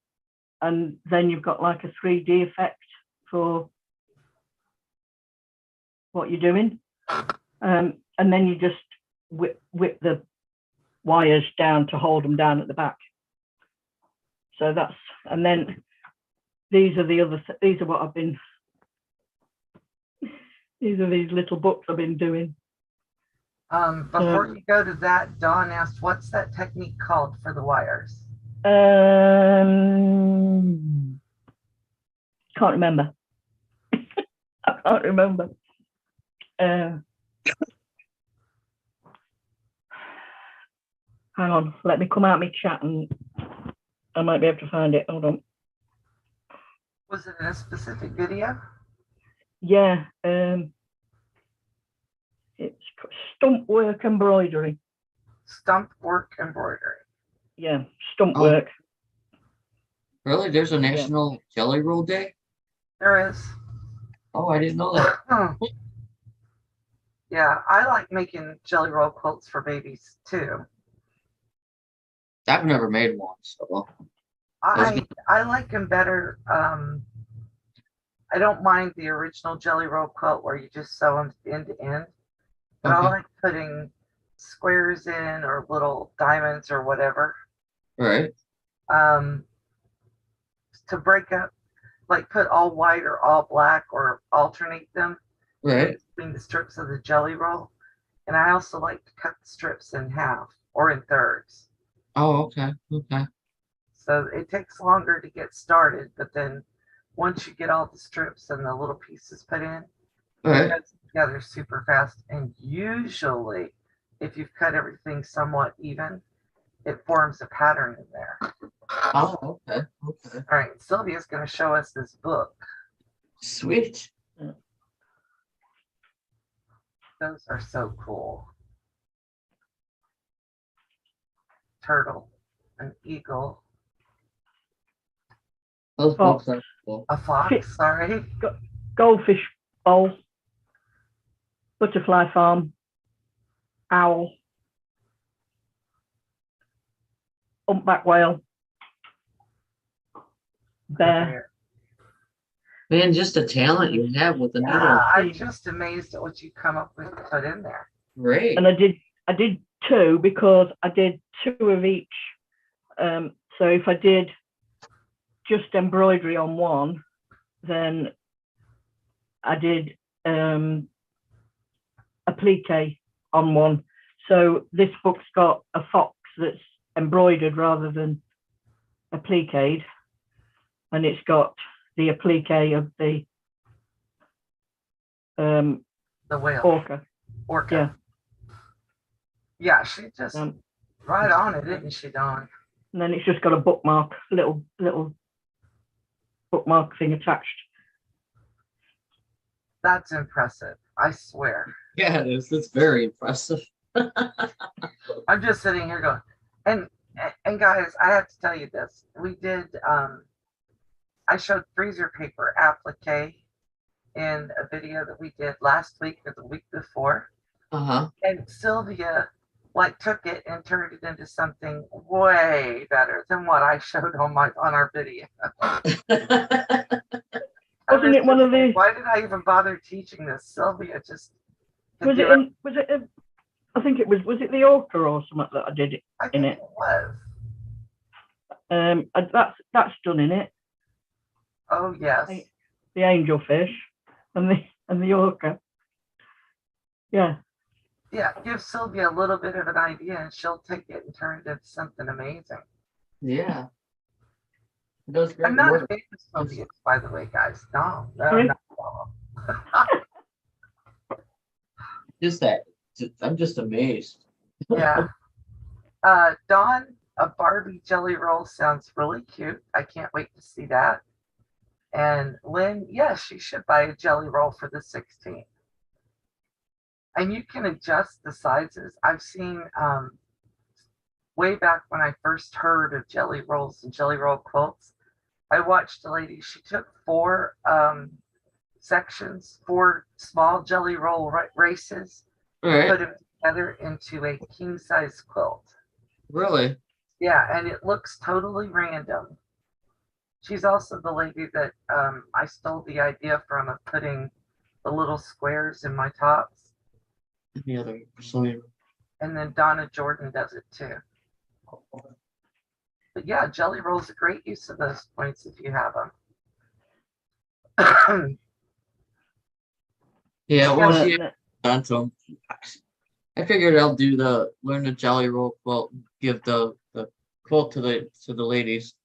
then you've got like a 3D effect for what you're doing. And then you just whip the wires down to hold them down at the back. So that's, and then these are what I've been, these are these little books I've been doing. Before you go to that, Dawn asked, what's that technique called for the wires? Can't remember. I can't remember. Hang on, let me come out my chat and I might be able to find it. Hold on. Was it in a specific video? Yeah, it's stump work embroidery. Stump work embroidery. Yeah, stump Oh. work. Really? There's a National Jelly Roll Day? There is. Oh, I didn't know that. Yeah, I like making jelly roll quilts for babies too. I've never made one, so I like them better. I don't mind the original jelly roll quilt where you just sew them end to end, but I okay. like putting squares in or little diamonds or whatever Right. um, to break up, like put all white or all black or alternate them Right. between the strips of the jelly roll. And I also like to cut the strips in half or in thirds. Oh, okay. Okay. So it takes longer to get started, but then once you get all the strips and the little pieces put in, All it right. goes together super fast. And usually, if you've cut everything somewhat even, it forms a pattern in there. Oh, okay. Okay. All right, Sylvia's going to show us this book. Sweet. Those are so cool. Turtle, an eagle, Those Fox. books are cool. a fox, sorry. Goldfish bowl, butterfly farm, owl, humpback whale, bear. Man, just the talent you have with the Yeah, needle. I'm just amazed at what you come up with to put in there. Great. And I did two because I did two of each. So if I did just embroidery on one, then I did applique on one. So this book's got a fox that's embroidered rather than appliqued, and it's got the applique of the whale. Orca. Yeah, she just right on it, isn't she, Dawn? And then it's just got a bookmark, little bookmark thing attached. That's impressive, I swear. Yeah, it is. It's very impressive. I'm just sitting here going, and guys, I have to tell you this. We did I showed freezer paper applique in a video that we did last week or the week before. Uh-huh. And Sylvia took it and turned it into something way better than what I showed on our video. Wasn't it one of the? Why did I even bother teaching this? Sylvia just was it? I think it was. Was it the orca or something that I did in it? It was. That's done in it. Oh yes. The angelfish and the orca. Yeah. Yeah, give Sylvia a little bit of an idea and she'll take it and turn it into something amazing. Yeah. It does great I'm not work. a fan of Sylvia, by the way, guys. No. Just that. I'm just amazed. Yeah. Dawn, a Barbie jelly roll sounds really cute. I can't wait to see that. And Lynn, yes, you should buy a jelly roll for the 16th. And you can adjust the sizes. I've seen way back when I first heard of jelly rolls and jelly roll quilts, I watched a lady, she took four sections, four small jelly roll races, put them together into a king size quilt. Really? Yeah, and it looks totally random. She's also the lady that I stole the idea from of putting the little squares in my tops. The other side. And then Donna Jordan does it too. But yeah, jelly rolls a great use of those points if you have them. Yeah, well, done to them. I figured I'll learn the jelly roll quilt, and give the quilt to the ladies.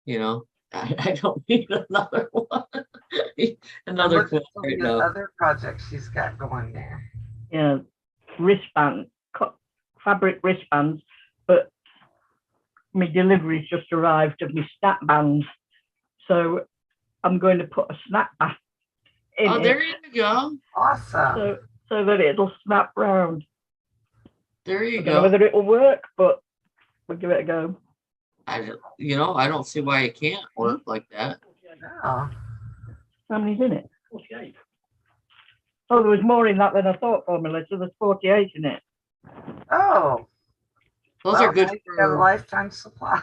You know, I don't need another one. Another quilt right now. Other projects she's got going there. Yeah, wristband, fabric wristbands, but my delivery's just arrived of my snap bands, so I'm going to put a snap band in it. There you go. Awesome. So that it'll snap round. There you go. I don't know whether it'll work, but we'll give it a go. I don't see why it can't work like that. Oh. How many's in it? 48. Oh, there was more in that than I thought for Melissa. There's 48 in it. Oh, Those are good now you got a for lifetime supply.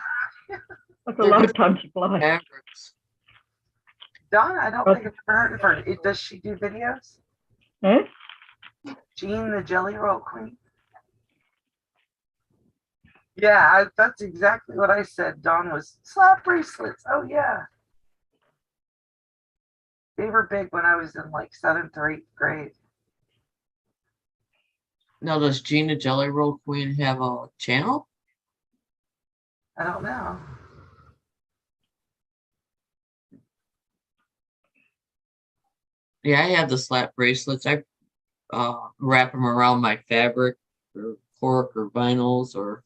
That's a They're good lifetime supply. fabrics. Dawn, I don't think I've ever heard of her. Does she do videos? Eh? Jean, the Jelly Roll Queen? Yeah, that's exactly what I said. Dawn was slap bracelets. Oh, yeah. They were big when I was in like 7th or 8th grade. Now, does Gina Jelly Roll Queen have a channel? I don't know. Yeah, I have the slap bracelets. I wrap them around my fabric or cork or vinyls, or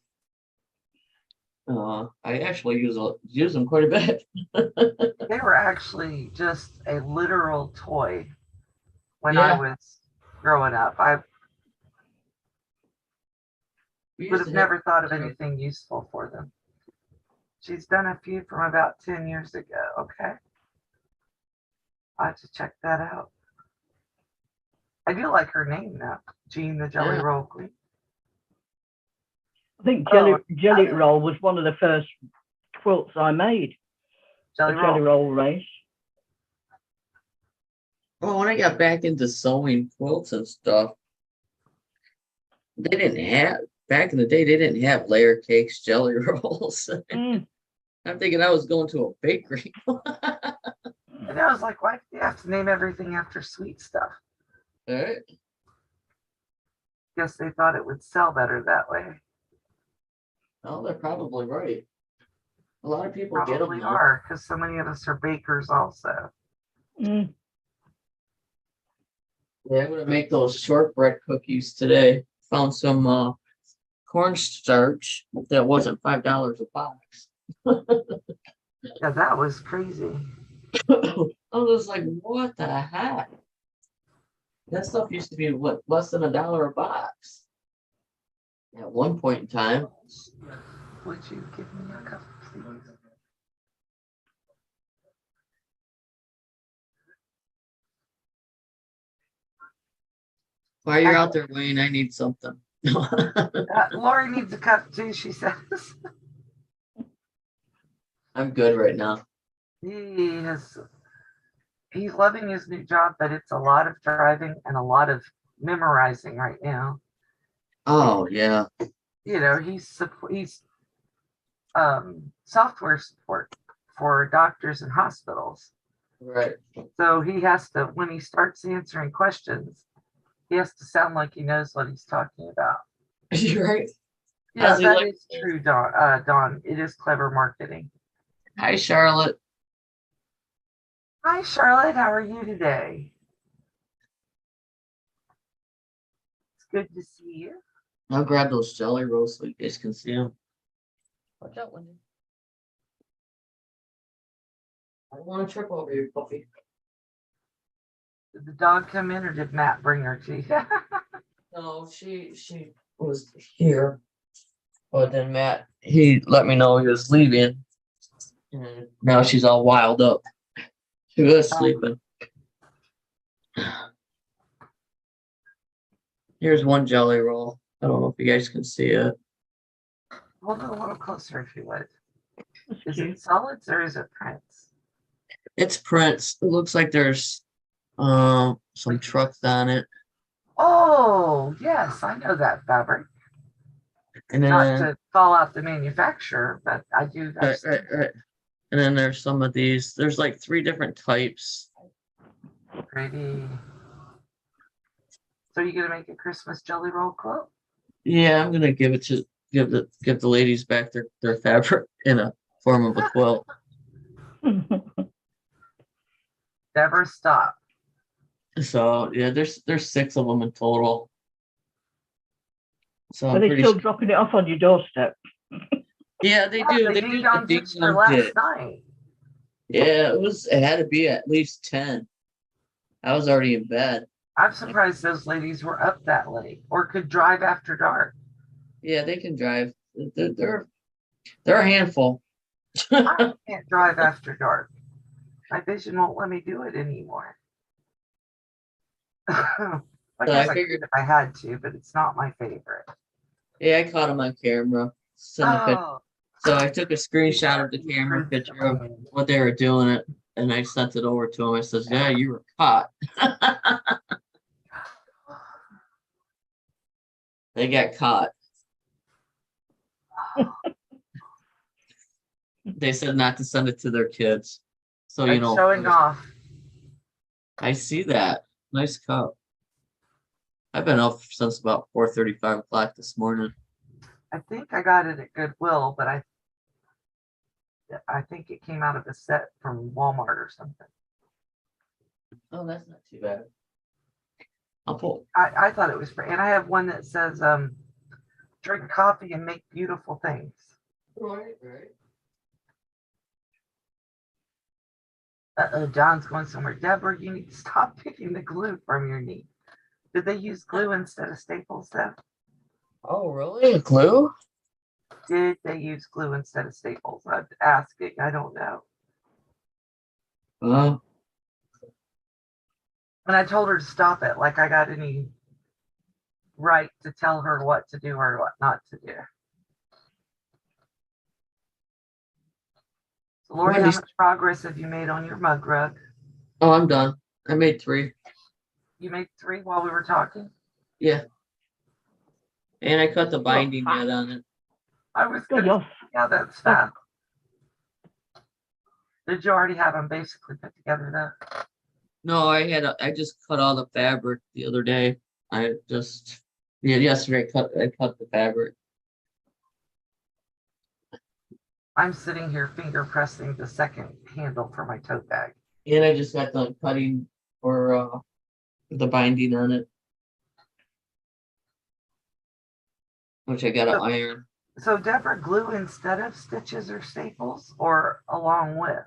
I actually use them quite a bit. They were actually just a literal toy when I Yeah. was growing up. I We would used have to have never thought of anything useful for them. She's done a few from about 10 years ago. Okay. I have to check that out. I do like her name now. Jean the Jelly Yeah. Roll Queen. I think Oh, Jelly Roll was one of the first quilts I made. Jelly The Jelly Roll. Roll race. Well, when I got back into sewing quilts and stuff, they didn't have, back in the day, they didn't have layer cakes, jelly rolls. Mm. I'm thinking I was going to a bakery. And I was like, why do you have to name everything after sweet stuff? All right. Guess they thought it would sell better that way. Oh, they're probably right. A lot of people get them Probably now. are, because so many of us are bakers also. Mm. Yeah, I'm gonna make those shortbread cookies today. Found some cornstarch that wasn't $5 a box. Yeah, that was crazy. I was like, what the heck? That stuff used to be what, less than $1 a box at one point in time. Would you give me a cup, please? While you're out there, Wayne, I need something. Laurie needs a cup too, she says. I'm good right now. He's loving his new job, but it's a lot of driving and a lot of memorizing right now. Oh yeah. You know, he's software support for doctors and hospitals. Right. So he has to, when he starts answering questions, he has to sound like he knows what he's talking about. You're right. Yeah, that is true, Dawn. It is clever marketing. Hi, Charlotte. Hi, Charlotte. How are you today? It's good to see you. I'll grab those jelly rolls so you guys can see them. Watch out, Wendy. I don't want to trip over you, puppy. Did the dog come in or did Matt bring her to you? No, she was here, but then Matt, he let me know he was leaving, and now she's all wild up. She was sleeping. Here's one jelly roll. I don't know if you guys can see it. Hold it a little closer if you would. Is cute. it solids or is it prints? It's prints. It looks like there's some trucks on it. Oh, yes, I know that fabric. And Not then to call out the manufacturer, but I do. right. And then there's some of these. There's like 3 different types. Pretty. So you gonna make a Christmas jelly roll quilt? Yeah, I'm gonna give the ladies back their fabric in a form of a quilt. Never stop. So yeah, there's 6 of them in total. So Are I'm they pretty still sure. dropping it off on your doorstep? Yeah, they do. They They do dinged the on big Gipster one last kit. night. Yeah, it had to be at least 10. I was already in bed. I'm surprised those ladies were up that late or could drive after dark. Yeah, they can drive. They're a handful. I can't drive after dark. My vision won't let me do it anymore. I So guess I I could figured, if I had to, but it's not my favorite. yeah, I caught him on camera. Sent a picture. Oh, So I took a screenshot of the camera picture of what they were doing it, and I sent it over to him. I says, "Yeah, you were caught." They got caught. They said not to send it to their kids. So you I'm know, showing off. I see that. Nice cup. I've been up since about 4:30, 5 o'clock this morning. I think I got it at Goodwill, but I think it came out of a set from Walmart or something. Oh, that's not too bad. I'll pull. I thought it was free. And I have one that says, drink coffee and make beautiful things. Right. Uh-oh, John's going somewhere. Deborah, you need to stop picking the glue from your knee. Did they use glue instead of staples though? Oh, really? A glue? Did they use glue instead of staples? I'm asking. I don't know. Well, And I told her to stop it, like I got any right to tell her what to do or what not to do. So, Lori, how Wendy's. much progress have you made on your mug rug? Oh, I'm done. I made 3. You made 3 while we were talking? Yeah. And I cut the You're binding fast. yet on it. I was Good, gonna, you're yeah, that's fast. Did you already have them basically put together though? No, I just cut all the fabric the other day. Yesterday I cut the fabric. I'm sitting here finger pressing the second handle for my tote bag. And I just got done cutting for the binding on it, which I gotta iron. So Deborah, glue instead of stitches or staples or along with?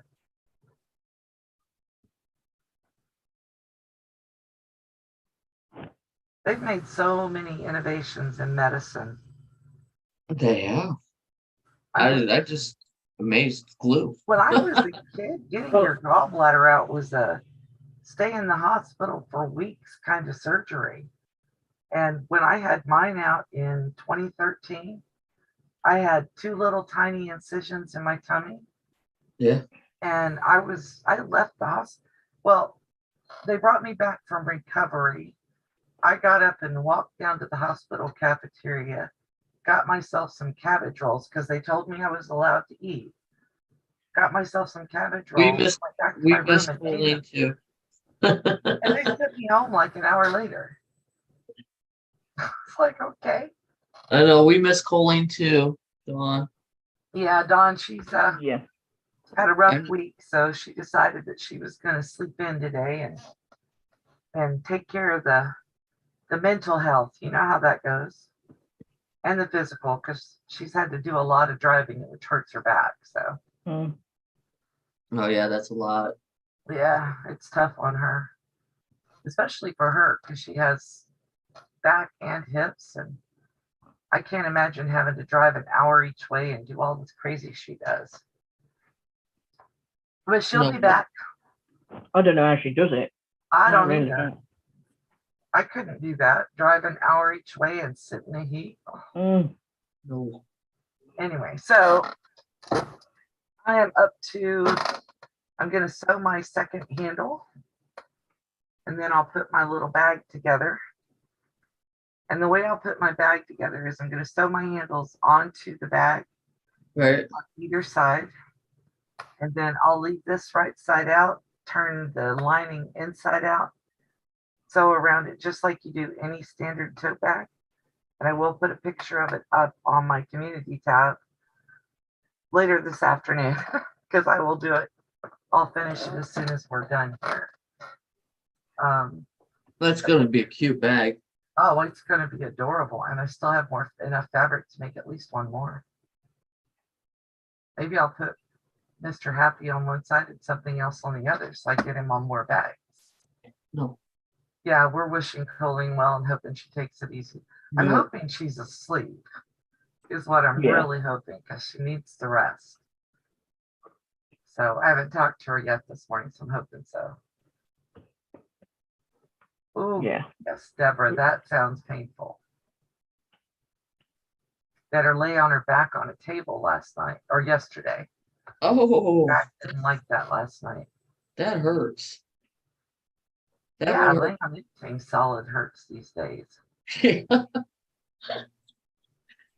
They've made so many innovations in medicine. They have. I I just amazed glue. When I was a kid, getting Oh. your gallbladder out was a stay in the hospital for weeks kind of surgery. And when I had mine out in 2013, I had 2 little tiny incisions in my tummy. Yeah. And I left the hospital. Well, they brought me back from recovery. I got up and walked down to the hospital cafeteria, got myself some cabbage rolls because they told me I was allowed to eat. Got myself some cabbage rolls. Went back to my room missed and ate Coleen them. too. And they sent me home like an hour later. It's like, okay. I know we miss Coleen too, Dawn. Yeah, Dawn, she's yeah. had a rough week, so she decided that she was going to sleep in today and take care of the mental health. You know how that goes, and the physical, because she's had to do a lot of driving, which hurts her back. So Oh yeah, that's a lot. yeah, it's tough on her, especially for her because she has back and hips, and I can't imagine having to drive an hour each way and do all this crazy she does. But she'll be back. I don't know how she does it. I don't really either. I couldn't do that. Drive an hour each way and sit in the heat. No. Anyway, so I am up to, I'm going to sew my second handle, and then I'll put my little bag together. And the way I'll put my bag together is I'm going to sew my handles onto the bag Right. on either side. And then I'll leave this right side out, turn the lining inside out, sew around it just like you do any standard tote bag. And I will put a picture of it up on my community tab later this afternoon because I will do it. I'll finish it as soon as we're done here. That's gonna be a cute bag. Oh, it's going to be adorable. And I still have enough fabric to make at least one more. Maybe I'll put Mr. Happy on one side and something else on the other so I get him on more bags. No. Yeah, we're wishing Coleen well and hoping she takes it easy. I'm hoping she's asleep is what I'm really hoping because she needs the rest. So I haven't talked to her yet this morning, so I'm hoping so. Ooh, Yeah. yes, Deborah, that sounds painful. That her lay on her back on a table last night or yesterday. Oh, I didn't like that last night. that hurts. That Yeah, would laying on anything solid hurts these days. hurt.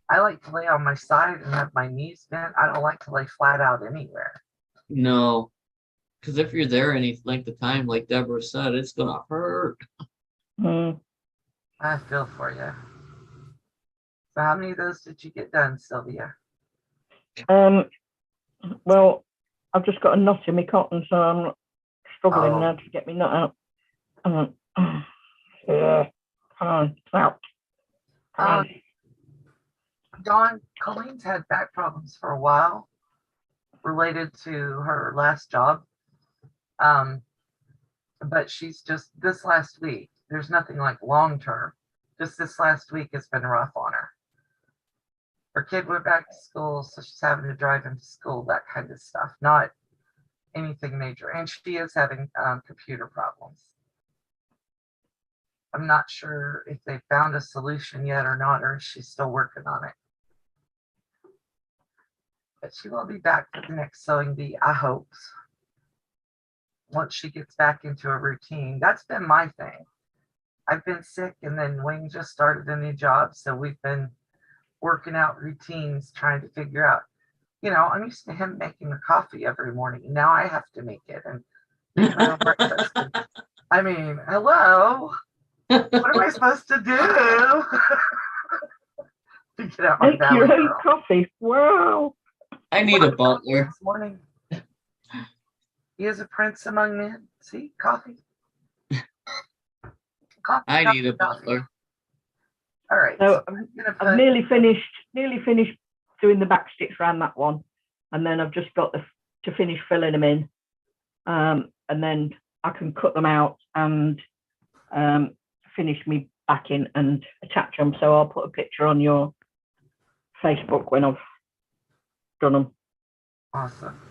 I like to lay on my side and have my knees bent. I don't like to lay flat out anywhere. No, because if you're there any length of time, like Deborah said, it's gonna hurt. Mm. I feel for you. So how many of those did you get done, Sylvia? Well, I've just got a knot in my cotton, so I'm struggling Oh. now to get me knot out. Yeah. Come on, out. Come on. Dawn, Colleen's had back problems for a while related to her last job. But she's just this last week, there's nothing like long term. Just this last week has been rough on her. Her kid went back to school, so she's having to drive him to school, that kind of stuff. Not anything major. And she is having computer problems. I'm not sure if they found a solution yet or not, or if she's still working on it. But she will be back for the next sewing bee, I hope. Once she gets back into a routine. That's been my thing. I've been sick, and then Wayne just started a new job, so we've been working out routines, trying to figure out, I'm used to him making the coffee every morning. Now I have to make it and make my own breakfast. I mean, hello, what am I supposed to do? To get out my Make valley your own girl. coffee. Wow. I need a butler. This morning, he is a prince among men. See, coffee. Coffee. I need a coffee. butler. All right. So I'm I've nearly finished doing the back stitch around that one, and then I've just got to finish filling them in, and then I can cut them out and finish me backing and attach them. So I'll put a picture on your Facebook when I've done them. Awesome.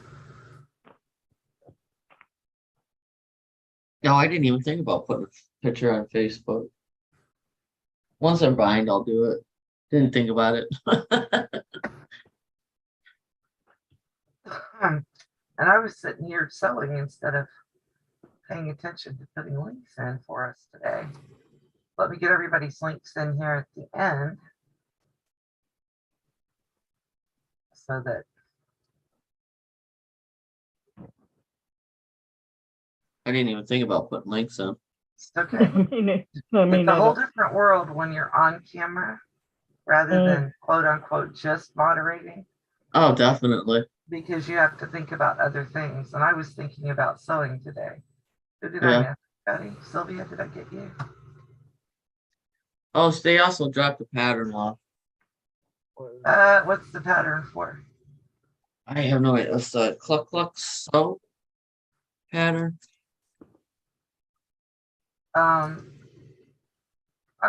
No, I didn't even think about putting a picture on Facebook. Once I bind, I'll do it. Didn't think about it. And I was sitting here sewing instead of paying attention to putting links in for us today. Let me get everybody's links in here at the end so that I didn't even think about putting links in. it's okay. It's a whole different world when you're on camera rather than quote unquote just moderating. Oh, definitely. Because you have to think about other things. And I was thinking about sewing today. Who did I miss? Betty? Sylvia, did I get you? Oh, so they also dropped the pattern off. What's the pattern for? I have no idea. It's the cluck cluck sew pattern. I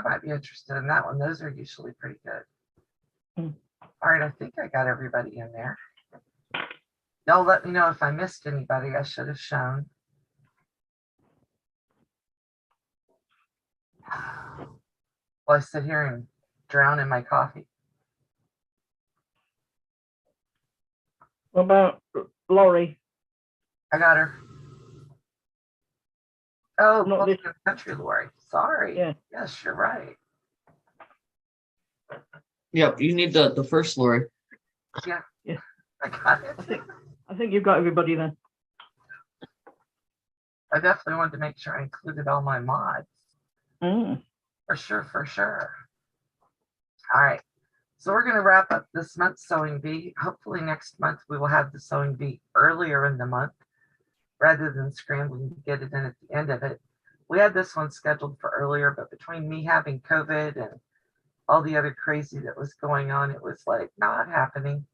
might be interested in that one. Those are usually pretty good. All right, I think I got everybody in there. Y'all let me know if I missed anybody I should have shown. While I sit here and drown in my coffee. What about Laurie? I got her. Oh, Not Quilting this- Country Laurie. Sorry. Yeah. Yes, you're right. Yep, you need the first Laurie. Yeah. Yeah. I got it. I think you've got everybody then. I definitely wanted to make sure I included all my mods. For sure, for sure. All right. So we're going to wrap up this month's sewing bee. Hopefully next month we will have the sewing bee earlier in the month rather than scrambling to get it in at the end of it. We had this one scheduled for earlier, but between me having COVID and all the other crazy that was going on, it was like not happening.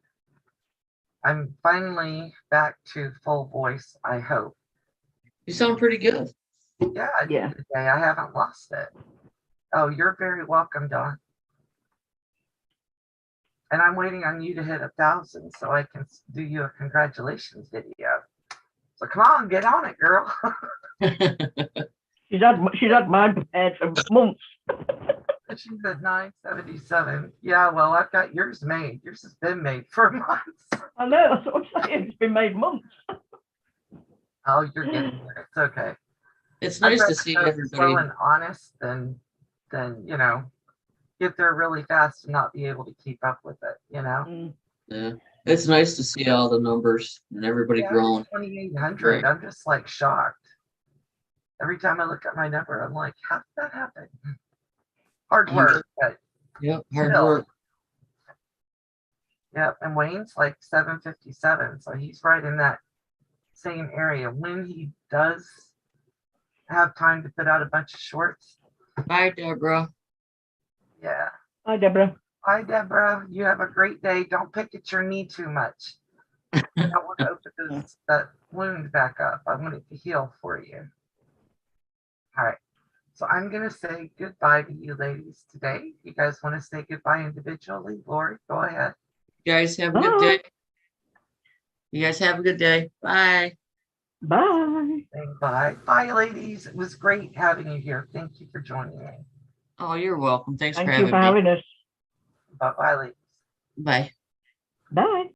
I'm finally back to full voice, I hope. You sound pretty good. Yeah, I did today. I haven't lost it. Oh, you're very welcome, Dawn. And I'm waiting on you to hit 1,000 so I can do you a congratulations video. So come on, get on it, girl. She's had mine prepared for months. She's at 977. Yeah, well, I've got yours made. Yours has been made for months. I know, that's what I'm saying. It's been made months. Oh, you're getting there. It's okay. It's I'd nice rather to see go slow everybody. and honest than get there really fast and not be able to keep up with it, Mm. Yeah, it's nice to see all the numbers and everybody Yeah, growing. 2,800. I'm just like shocked. Every time I look at my number, I'm like, how did that happen? Hard work, but Yep, hard still. work. Yep, and Wayne's like 757, so he's right in that same area. When he does have time to put out a bunch of shorts, Bye, Deborah. yeah. Hi, Deborah. Hi, Deborah. You have a great day. Don't pick at your knee too much. I don't want to open that wound back up. I want it to heal for you. All right. So I'm going to say goodbye to you ladies today. You guys want to say goodbye individually? Laurie, go ahead. You guys have a good day. You guys have a good day. Bye. Bye. Bye. Bye, ladies. It was great having you here. Thank you for joining me. Oh, you're welcome. Thanks for Thank you having for me. having us. Bye-bye, ladies. Bye. Bye.